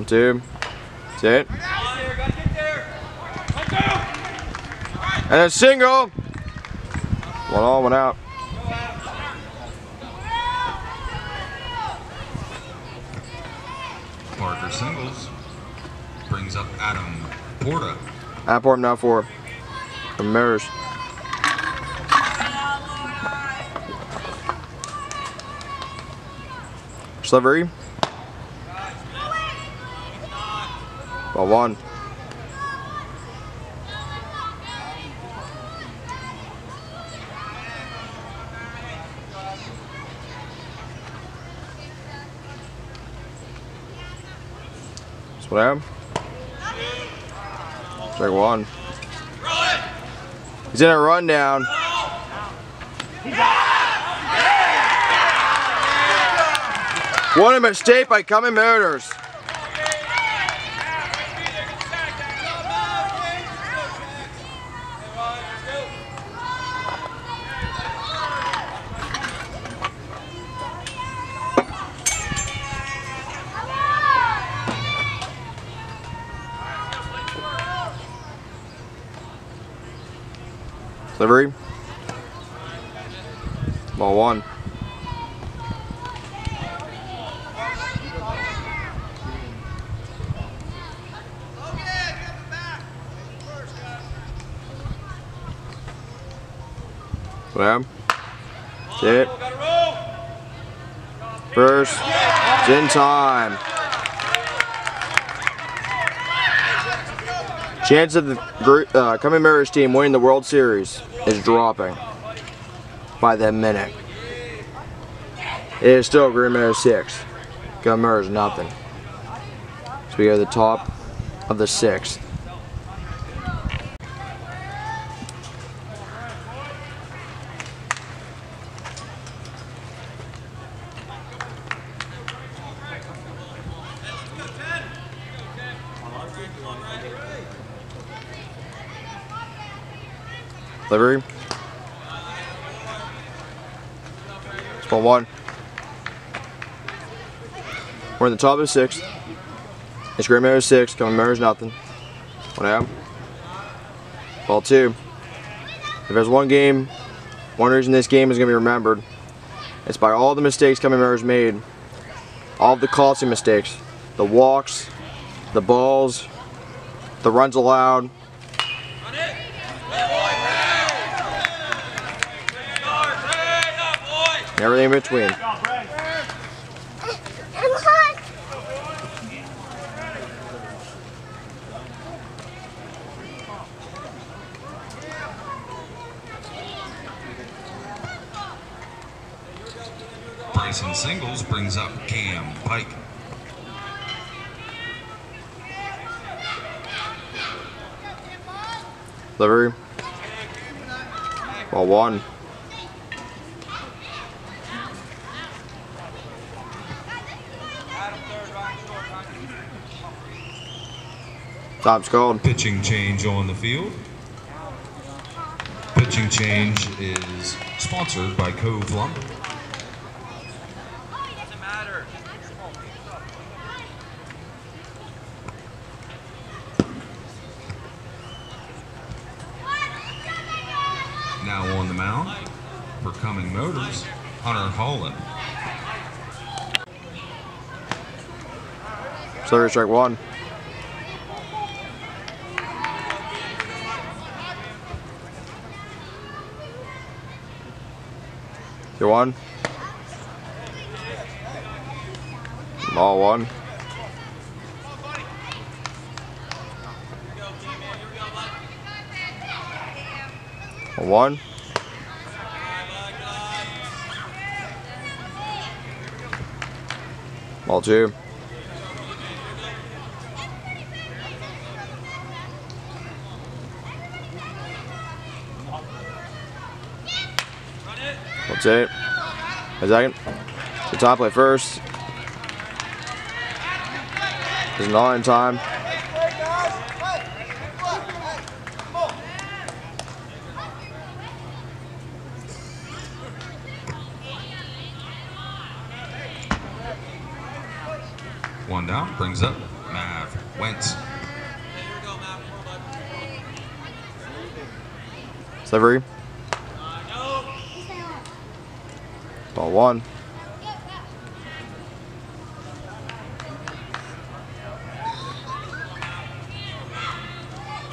Two. That's it. And a single. 1 on, 1 out. Parker singles. Brings up Adam Porta. Adam Porta now for Meadows. Delivery. Ball 1. That's what I am. Strike 1. He's in a rundown. What a mistake by Cumming Meadows. Delivery. Ball 1. Well, that's it. First, it's in time. Chance of the Cumming Meadows team winning the World Series is dropping by the minute. It is still Greenwood 6, Cumming Meadows nothing. So we go to the top of the 6th. Delivery. It's ball 1. We're in the top of the 6th. It's Green Meadows 6, Cumming Meadows nothing. 1 out. Ball 2. If there's one reason this game is going to be remembered, it's by all the mistakes Cumming Meadows made. All of the costly mistakes. The walks, the balls, the runs allowed. And everything in between. Bryson singles brings up Cam Pike. Delivery. Ball 1. Time's called. Pitching change on the field. Pitching change is sponsored by Cove Lumber. Now on the mound for Cumming Motors, Hunter Holland. Delivery, strike 1. You're 1. Ball 1. Ball 1. Ball 2. That's it. A second. The top play first. There's not in time. One down, brings up Mav Wentz. Delivery. Ball 1.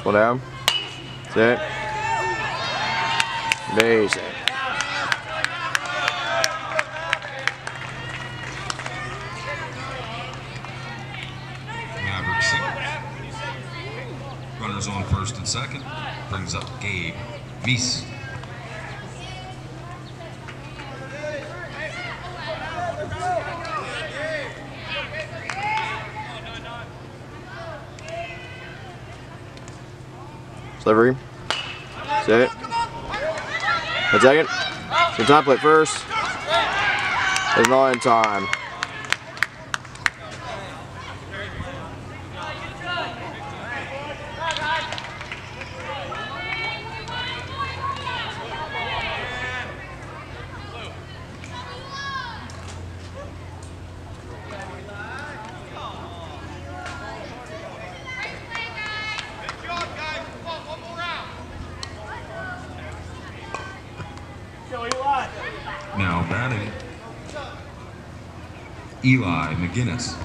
One down. That's it. Amazing. Maverick singles. Runners on first and second. Brings up Gabe Meese. Delivery. That's it. A second. So top plate first. There's not in time. Now batting, Eli McGinnis.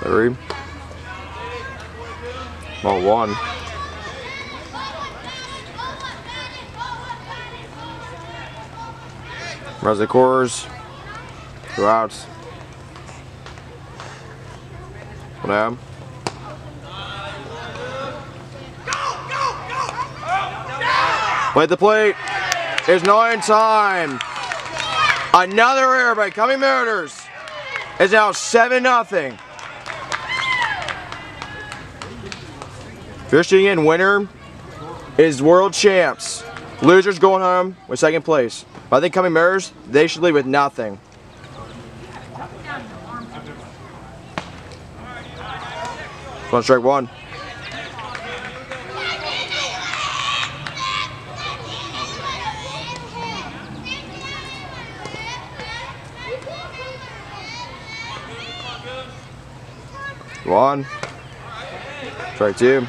Delivery. Ball 1. Runs the corners. 2 outs. One down. Play the plate. It's not in time. Another error by Cumming Motors. It's now 7-0. Fishing in winner is world champs. Losers going home with 2nd place. But I think Cumming Motors, they should leave with nothing. On strike one. One. Strike two.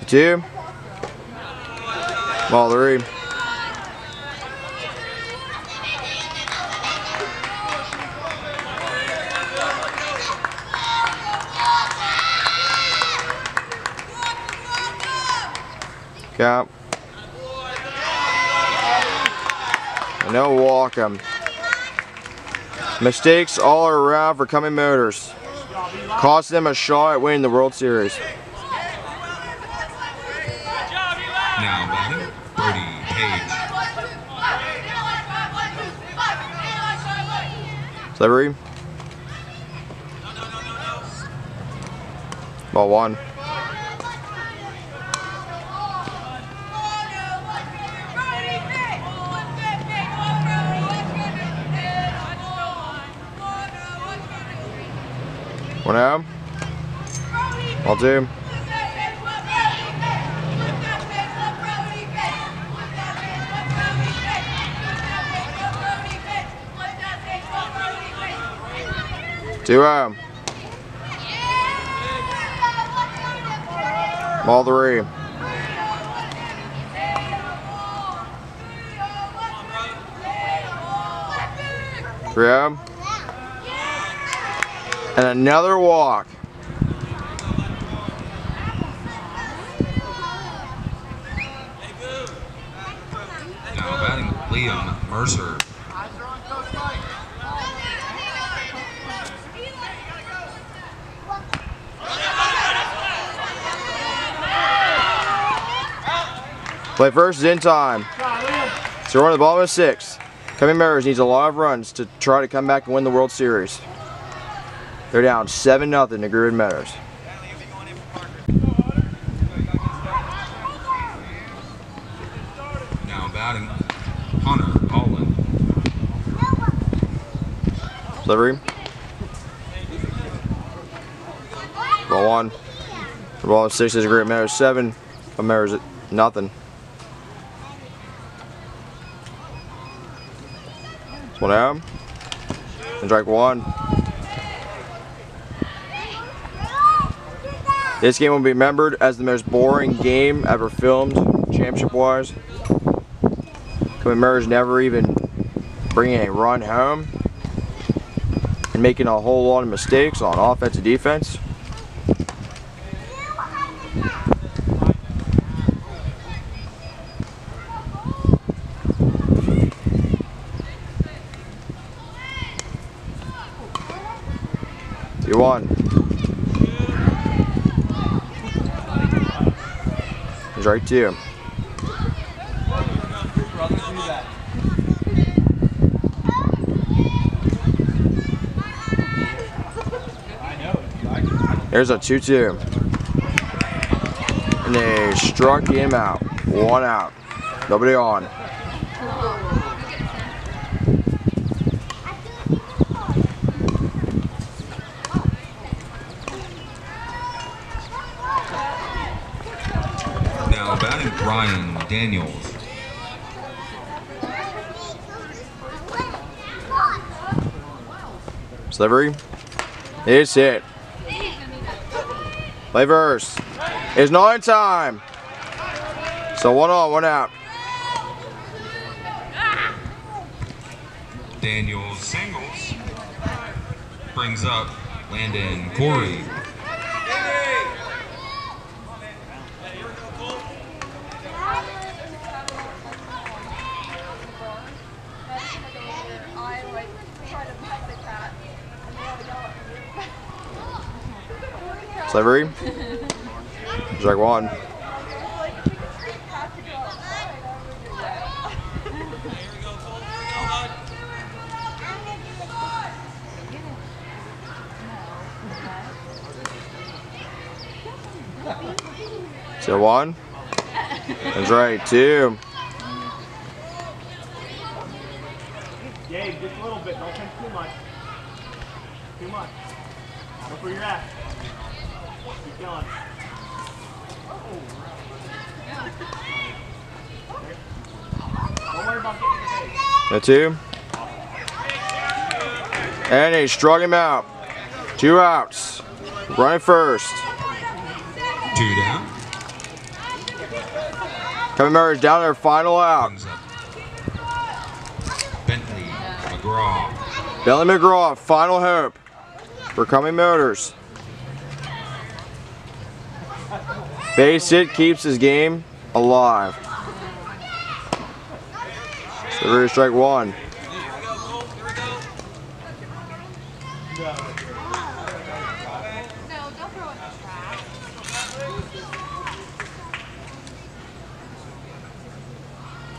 Two. Ball three. Count. No walk 'em. Mistakes all around for Cumming Motors. Cost them a shot at winning the World Series. Now batting, Brody Page. Delivery. Ball one. One out. Ball two. Two out. Ball three. Three out. And another walk. Now batting, Liam Mercer. Play first is in time. So we're on the bottom of sixth. Cumming Meadows needs a lot of runs to try to come back and win the World Series. They're down 7-0 to Greenwood Meadows. Now batting, Hunter Holland. Delivery. Ball one. The ball of six is Greenwood Meadows 7. Cumming Meadows at nothing. One out. And strike one. This game will be remembered as the most boring game ever filmed, championship-wise. Cumming Meadows never even bringing a run home and making a whole lot of mistakes on offense and defense. You won. He's right to you. There's a 2-2. And they struck him out. One out. Nobody on. Now batting, Ryan Daniels. Delivery. It's hit. Play verse. It's not in time. So one on, one out. Daniels singles. Brings up Landon Corey. Delivery. Strike one. So 1. That's right, 2. Gabe, just a little bit. Don't think too much. Too much. Look where you're at. Keep going. Don't worry about getting the base. The 2. And he struck him out. 2 outs. Running first. 2 down. Cumming Meadows down their final out. Brings up Bentley McGraw. Bentley McGraw, final hope for Cumming Meadows. Base hit keeps his game alive. So strike 1.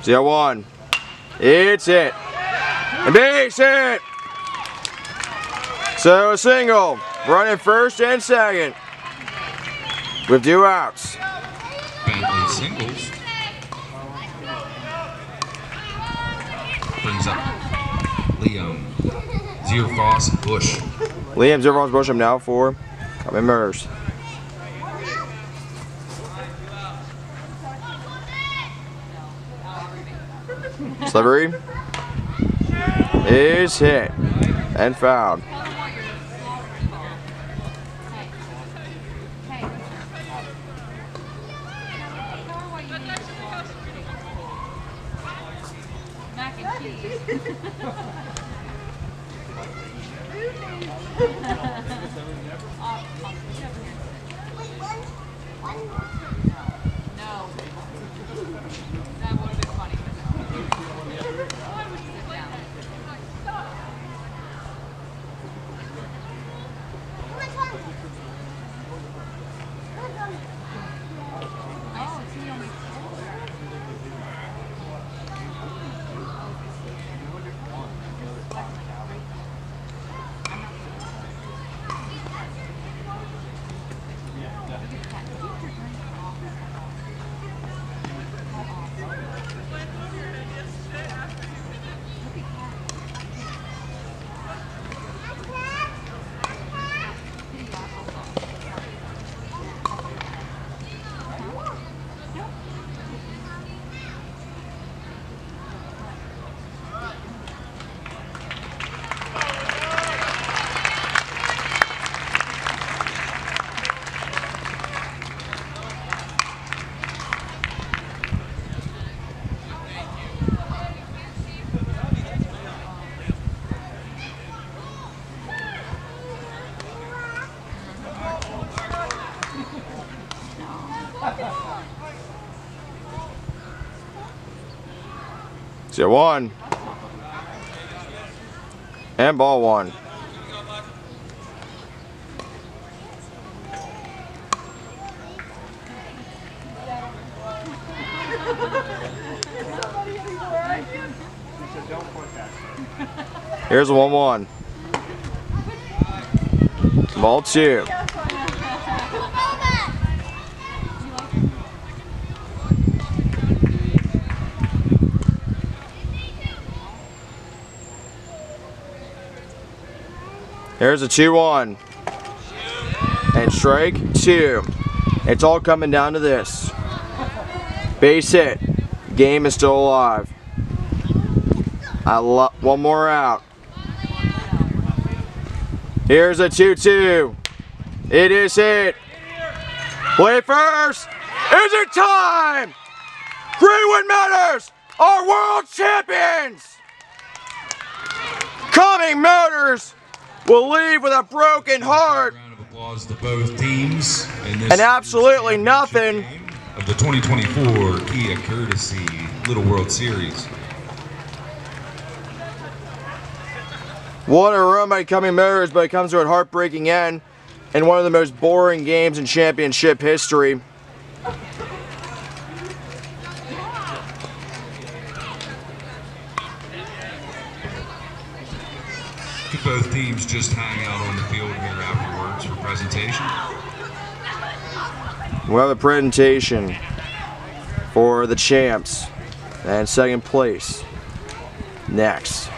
So 1. It's hit. And base hit. So a single. Running first and second. With 2 outs. Bentley singles. Brings up Liam Zierfoss Bush. Liam Zierfoss Bush now for Cumming Meadows. Delivery is hit and fouled. So 1. And ball 1. Here's a 1-1. Ball 2. Here's a 2-1. And strike 2. It's all coming down to this. Base hit. Game is still alive. One more out. Here's a 2-2. It is hit. Play first. Is it time? Greenwood Meadows are world champions. Cumming Meadows will leave with a broken heart. Round of applause to both teams in this and absolutely nothing of the 2024 Kia Courtesy Little World Series. What a run by Cumming Meadows, but it comes to a heartbreaking end in one of the most boring games in championship history. Could both teams just hang out on the field here afterwards for presentation? we'll have a presentation for the champs and second place next.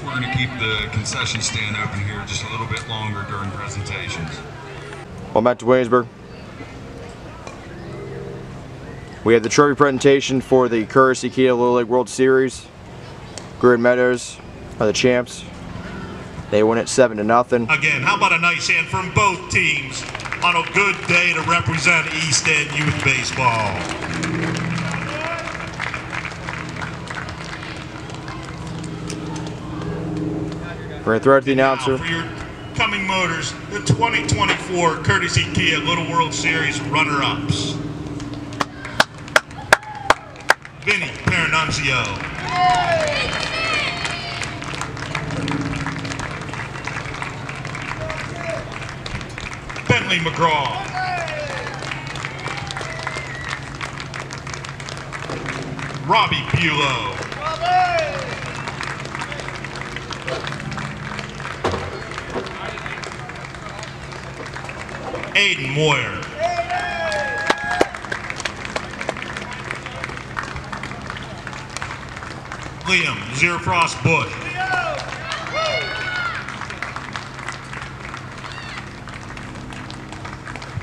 We're going to keep the concession stand open here just a little bit longer during presentations. Welcome back to Williamsburg. We have the trophy presentation for the Courtesy Kia Little League World Series. Greenwood Meadows are the champs. They win it 7-0. Again, how about a nice hand from both teams on a good day to represent East End Youth Baseball. We're going to throw it to the announcer. For your Cumming Motors, the 2024 Courtesy Kia Little World Series runner-ups. Vinny Pernunzio. Bentley McGraw. Robbie Bulow. Aiden Moyer. Liam Zerfrost Bush.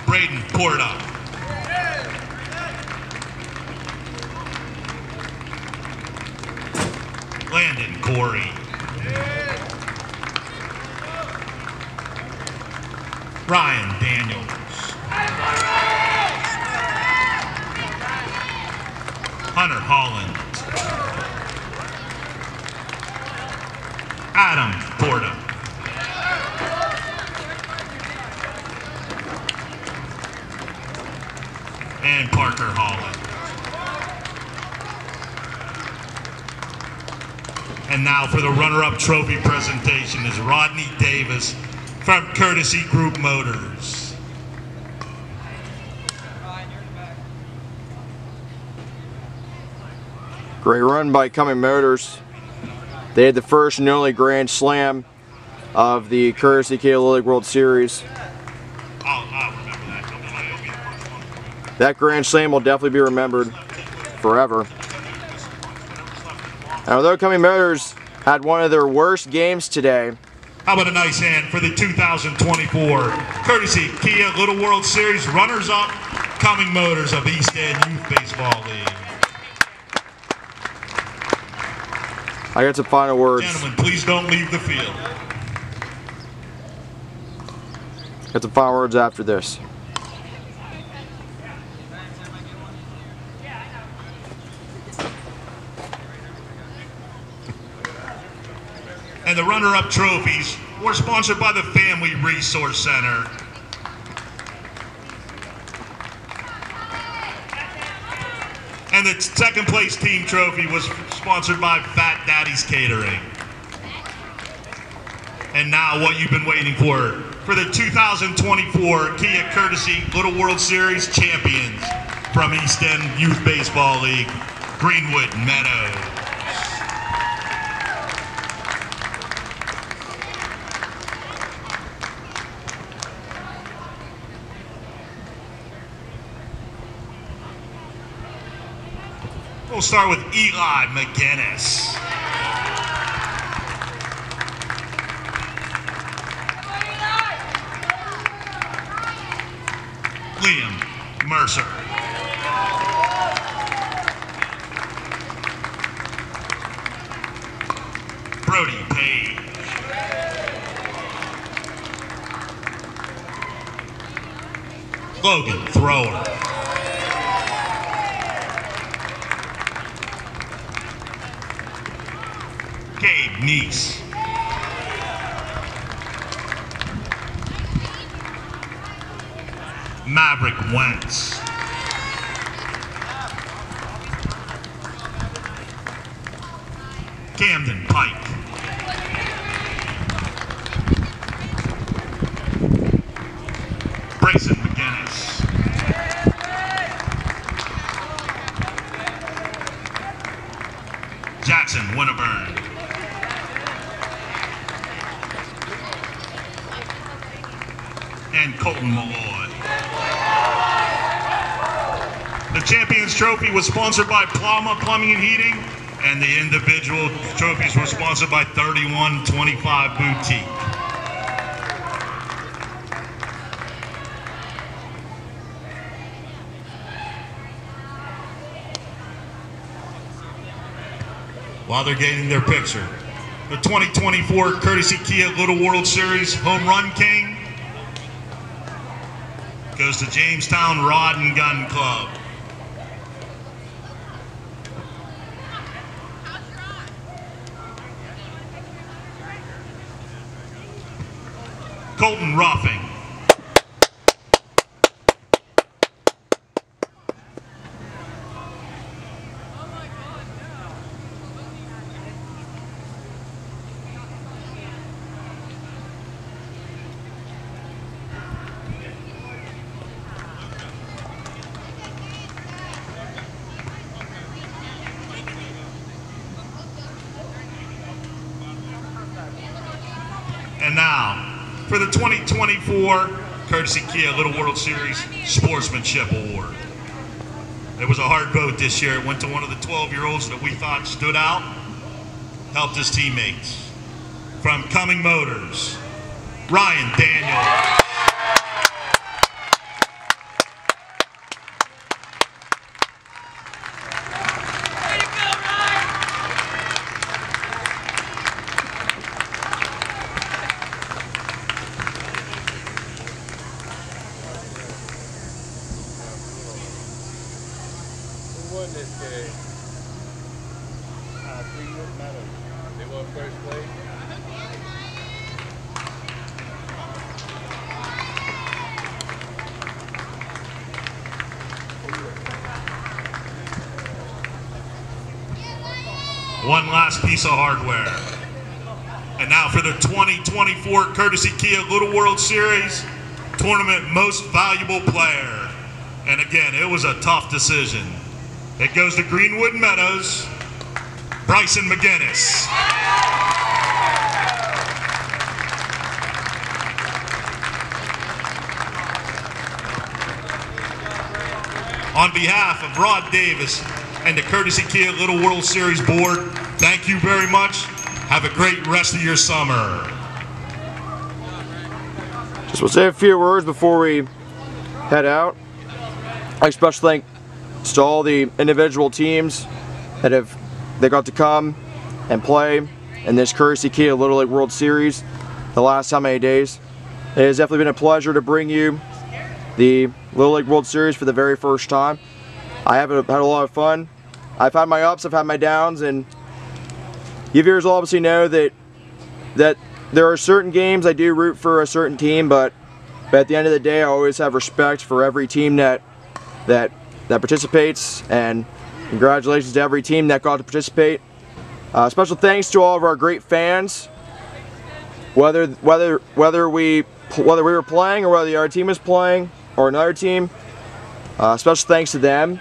Braden Porta. Landon Corey. Ryan Daniels. Hunter Holland. Adam Porta. And Parker Holland. And now for the runner-up trophy presentation is Rodney Davis from Courtesy Group Motors. Great run by Cumming Motors. They had the first and only Grand Slam of the Courtesy Kia Little League World Series. I'll remember that. It'll be the first one. That Grand Slam will definitely be remembered forever. And although Cumming Motors had one of their worst games today, How about a nice hand for the 2024 Courtesy Kia Little World Series runners-up, Cumming Motors of East End Youth Baseball League. I got some final words. Gentlemen, please don't leave the field. Got some final words after this. And the runner-up trophies were sponsored by the Family Resource Center. And the second place team trophy was sponsored by Fat Daddy's Catering. And now what you've been waiting for the 2024 Kia Courtesy Little World Series champions from East End Youth Baseball League, Greenwood Meadows. We'll start with Eli McGinnis. Liam Mercer. Brody Page. Logan Thrower. Gabe Neese. Maverick Wentz. Camden Pike. Brayson McGinnis. Jackson Winterburn. and Colton Malloy. The Champions Trophy was sponsored by Plama Plumbing and Heating, and the individual trophies were sponsored by 3125 Boutique. While they're getting their picture, the 2024 Courtesy Kia Little World Series Home Run King goes to Jamestown Rod and Gun Club. Colton Ruffing. And now, for the 2024 Courtesy Kia Little World Series Sportsmanship Award. It was a hard vote this year. It went to one of the 12-year-olds that we thought stood out, helped his teammates. From Cumming Motors, Ryan Daniel. This game. Greenwood, Meadows. They won first place. One last piece of hardware. And now for the 2024 Courtesy Kia Little World Series Tournament Most Valuable Player. And again, it was a tough decision. It goes to Greenwood Meadows, Bryson McGinnis. On behalf of Rod Davis and the Courtesy Kia Little World Series Board, thank you very much. Have a great rest of your summer. Just want to say a few words before we head out. I especially thank to all the individual teams that got to come and play in this Courtesy Kia Little League World Series the last how many days. It has definitely been a pleasure to bring you the Little League World Series for the very first time. I have had a lot of fun. I've had my ups, I've had my downs, and you viewers obviously know that there are certain games I do root for a certain team, but at the end of the day I always have respect for every team that participates, and congratulations to every team that got to participate. Special thanks to all of our great fans, whether we were playing or whether our team was playing or another team. Special thanks to them.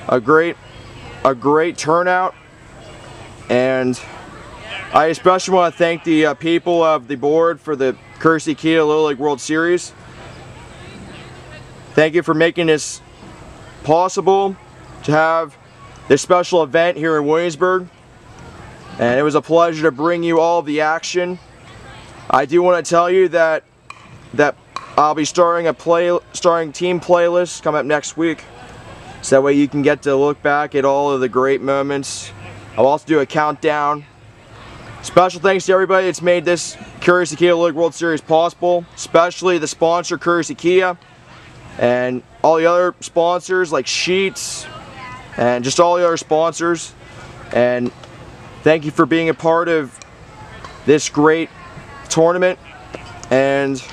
A great turnout, and I especially want to thank the people of the board for the Courtesy Kia Little League World Series. Thank you for making this possible to have this special event here in Williamsburg, and it was a pleasure to bring you all the action. I do want to tell you that I'll be starting team playlist coming up next week, so that way you can get to look back at all of the great moments. I'll also do a countdown. Special thanks to everybody that's made this Courtesy Kia Little League World Series possible, especially the sponsor Courtesy Kia, and all the other sponsors like Sheets, and just all the other sponsors. And thank you for being a part of this great tournament, and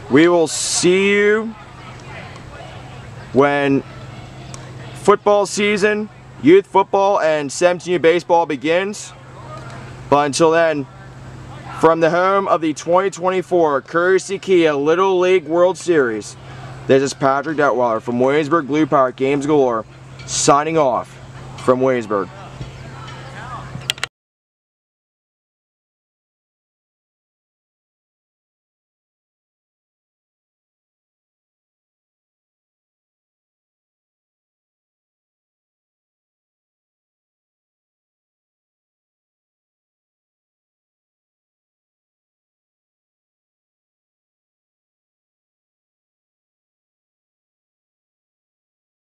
we will see you when football season, youth football and 17U baseball begins. But until then, from the home of the 2024 Courtesy Kia Little League World Series, this is Patrick Detweiler from Williamsburg Blue Power Games Galore, signing off from Williamsburg.